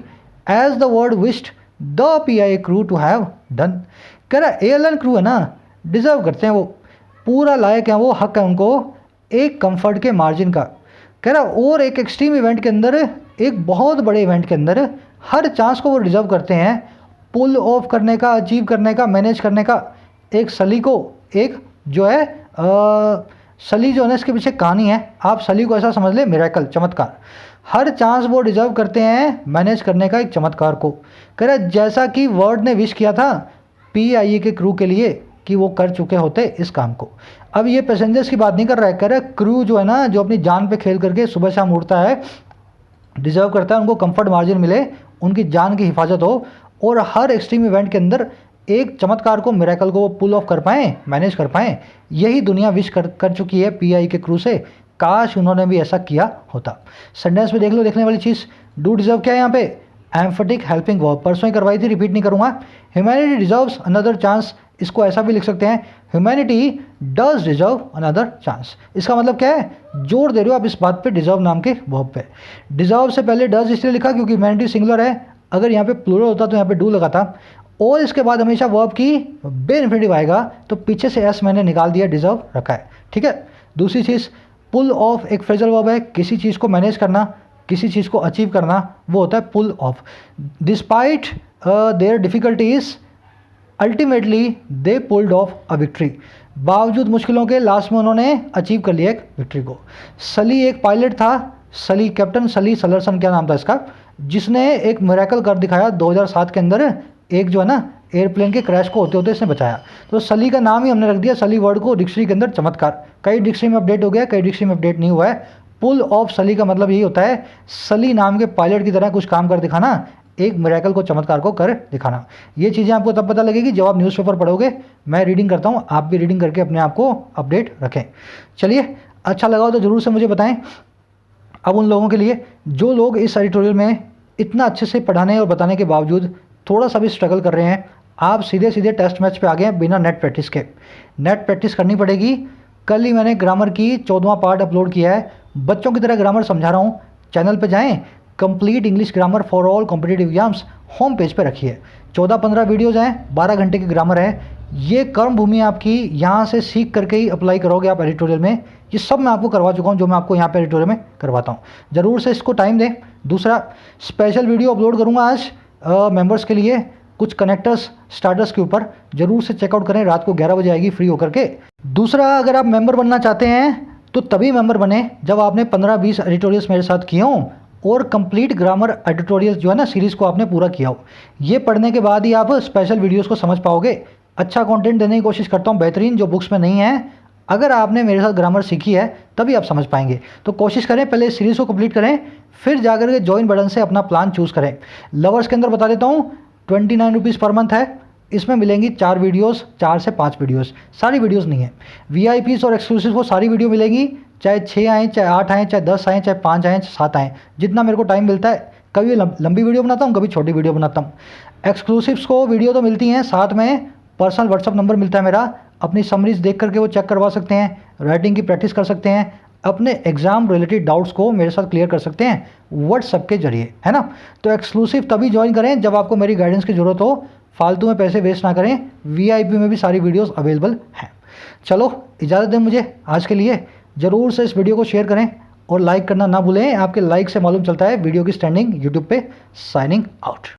as the word wished the PIA crew to have done। कह रहा एयरलाइन क्रू है ना, डिज़र्व करते हैं, वो पूरा लायक है, वो हक है उनको एक कंफर्ट के मार्जिन का। कह रहा और एक एक्सट्रीम इवेंट के अंदर, एक बहुत बड़े इवेंट के अंदर हर चांस को वो डिज़र्व करते हैं पुल ऑफ करने का, अचीव करने का, मैनेज करने का। एक सली को, एक जो है सली जो है इसके पीछे कहानी है, आप सली को ऐसा समझ ले मिरेकल, चमत्कार। हर चांस वो डिजर्व करते हैं मैनेज करने का एक चमत्कार को। कह रहा जैसा कि वर्ड ने विश किया था PIA के क्रू के लिए कि वो कर चुके होते इस काम को। अब ये पैसेंजर्स की बात नहीं कर रहा है, कह रहा है क्रू जो है ना, जो अपनी जान पे खेल करके सुबह शाम उड़ता है, डिजर्व करता है उनको कंफर्ट मार्जिन मिले, उनकी जान की हिफाजत हो, और हर एक्सट्रीम इवेंट के अंदर एक चमत्कार को, मिरेकल को वो पुल ऑफ कर पाएँ, मैनेज कर पाएँ। यही दुनिया विश कर चुकी है पीआई के क्रू से। काश उन्होंने भी ऐसा किया होता। सेंटेंस में देख लो, देखने वाली चीज़, डू डिजर्व क्या है यहाँ पे, एम्फेटिक हेल्पिंग वर्ब, परसों ही करवाई थी, रिपीट नहीं करूँगा। ह्यूमैनिटी डिजर्व्स अनदर चांस, इसको ऐसा भी लिख सकते हैं, humanity does deserve another chance. इसका मतलब क्या है, जोर दे रहे हो आप इस बात पे डिजर्व नाम के वर्ब पे। डिजर्व से पहले डज इसलिए लिखा क्योंकि ह्यूमैनिटी सिंगुलर है, अगर यहाँ पे प्लूरल होता तो यहाँ पे डू लगाता, और इसके बाद हमेशा वर्ब की बे इन्फिनेटिव आएगा, तो पीछे से एस मैंने निकाल दिया, डिजर्व रखा है, ठीक है। दूसरी चीज़, पुल ऑफ एक फ्रेजल वर्ब है, किसी चीज़ को मैनेज करना, किसी चीज़ को अचीव करना, वो होता है pull off. Despite their difficulties ultimately they pulled off a victory, बावजूद मुश्किलों के लास्ट में उन्होंने अचीव कर लिया एक विक्ट्री को। सली एक पायलट था, सली कैप्टन सली सलरसन क्या नाम था इसका, जिसने एक मिरेकल कर दिखाया 2007 के अंदर, एक जो है ना एयरप्लेन के क्रैश को होते होते इसने बचाया। तो सली का नाम ही हमने रख दिया, सली वर्ड को डिक्शनरी के अंदर चमत्कार। कई डिक्शनरी में अपडेट हो गया, कई डिक्शनरी में अपडेट नहीं हुआ है। पुल ऑफ सली का मतलब यही होता है, सली नाम के पायलट की तरह कुछ काम कर दिखाना, एक मिरेकल को, चमत्कार को कर दिखाना। ये चीज़ें आपको तब पता लगेगी जब आप न्यूज़पेपर पढ़ोगे। मैं रीडिंग करता हूँ, आप भी रीडिंग करके अपने आप को अपडेट रखें। चलिए, अच्छा लगा हो तो ज़रूर से मुझे बताएं। अब उन लोगों के लिए जो लोग इस एडिटोरियल में इतना अच्छे से पढ़ाने और बताने के बावजूद थोड़ा सा भी स्ट्रगल कर रहे हैं, आप सीधे सीधे टेस्ट मैच पे आ गए हैं बिना नेट प्रैक्टिस के। नेट प्रैक्टिस करनी पड़ेगी। कल ही मैंने ग्रामर की 14वां पार्ट अपलोड किया है, बच्चों की तरह ग्रामर समझा रहा हूँ। चैनल पे जाएं, complete English grammar for all competitive exams home page पे रखिए। 14-15 वीडियोज़ हैं, 12 घंटे की ग्रामर है। ये कर्म भूमि आपकी, यहाँ से सीख करके ही अप्लाई करोगे आप एडिटोरियल में। ये सब मैं आपको करवा चुका हूँ जो मैं आपको यहाँ पे एडिटोरियल में करवाता हूँ। ज़रूर से इसको टाइम दें। दूसरा, स्पेशल वीडियो अपलोड करूँगा आज मेंबर्स के लिए, कुछ कनेक्टर्स स्टार्टर्स के ऊपर, ज़रूर से चेकआउट करें। रात को 11 बजे आएगी फ्री होकर के। दूसरा, अगर आप मेंबर बनना चाहते हैं तो तभी मेंबर बने जब आपने 15-20 एडिटोरियल्स मेरे साथ किए हों और कंप्लीट ग्रामर एडिटोरियल्स जो है ना सीरीज़ को आपने पूरा किया हो। ये पढ़ने के बाद ही आप स्पेशल वीडियोस को समझ पाओगे। अच्छा कंटेंट देने की कोशिश करता हूँ, बेहतरीन, जो बुक्स में नहीं है। अगर आपने मेरे साथ ग्रामर सीखी है तभी आप समझ पाएंगे। तो कोशिश करें, पहले इस सीरीज़ को कंप्लीट करें, फिर जाकर के ज्वाइन बटन से अपना प्लान चूज़ करें। लवर्स के अंदर बता देता हूँ, 29 रुपीज़ पर मंथ है। इसमें मिलेंगी 4 वीडियोस, 4 से 5 वीडियोस, सारी वीडियोस नहीं है। वीआईपीस और एक्सक्लूसिव को सारी वीडियो मिलेगी, चाहे 6 आएँ, चाहे 8 आएँ, चाहे 10 आएँ, चाहे 5 आएँ, 7 आएँ, जितना मेरे को टाइम मिलता है। कभी लंबी वीडियो बनाता हूँ, कभी छोटी वीडियो बनाता हूँ। एक्सक्लूसिव्स को वीडियो तो मिलती हैं, साथ में पर्सनल व्हाट्सअप नंबर मिलता है मेरा। अपनी समरीज देख करके वो चेक करवा सकते हैं, राइटिंग की प्रैक्टिस कर सकते हैं, अपने एग्ज़ाम रिलेटेड डाउट्स को मेरे साथ क्लियर कर सकते हैं व्हाट्सअप के जरिए, है ना। तो एक्सक्लूसिव तभी ज्वाइन करें जब आपको मेरी गाइडेंस की ज़रूरत हो। फालतू में पैसे वेस्ट ना करें। वीआईपी में भी सारी वीडियोस अवेलेबल हैं। चलो, इजाज़त दें मुझे आज के लिए। ज़रूर से इस वीडियो को शेयर करें और लाइक करना ना भूलें। आपके लाइक से मालूम चलता है वीडियो की स्टैंडिंग यूट्यूब पे। Signing out.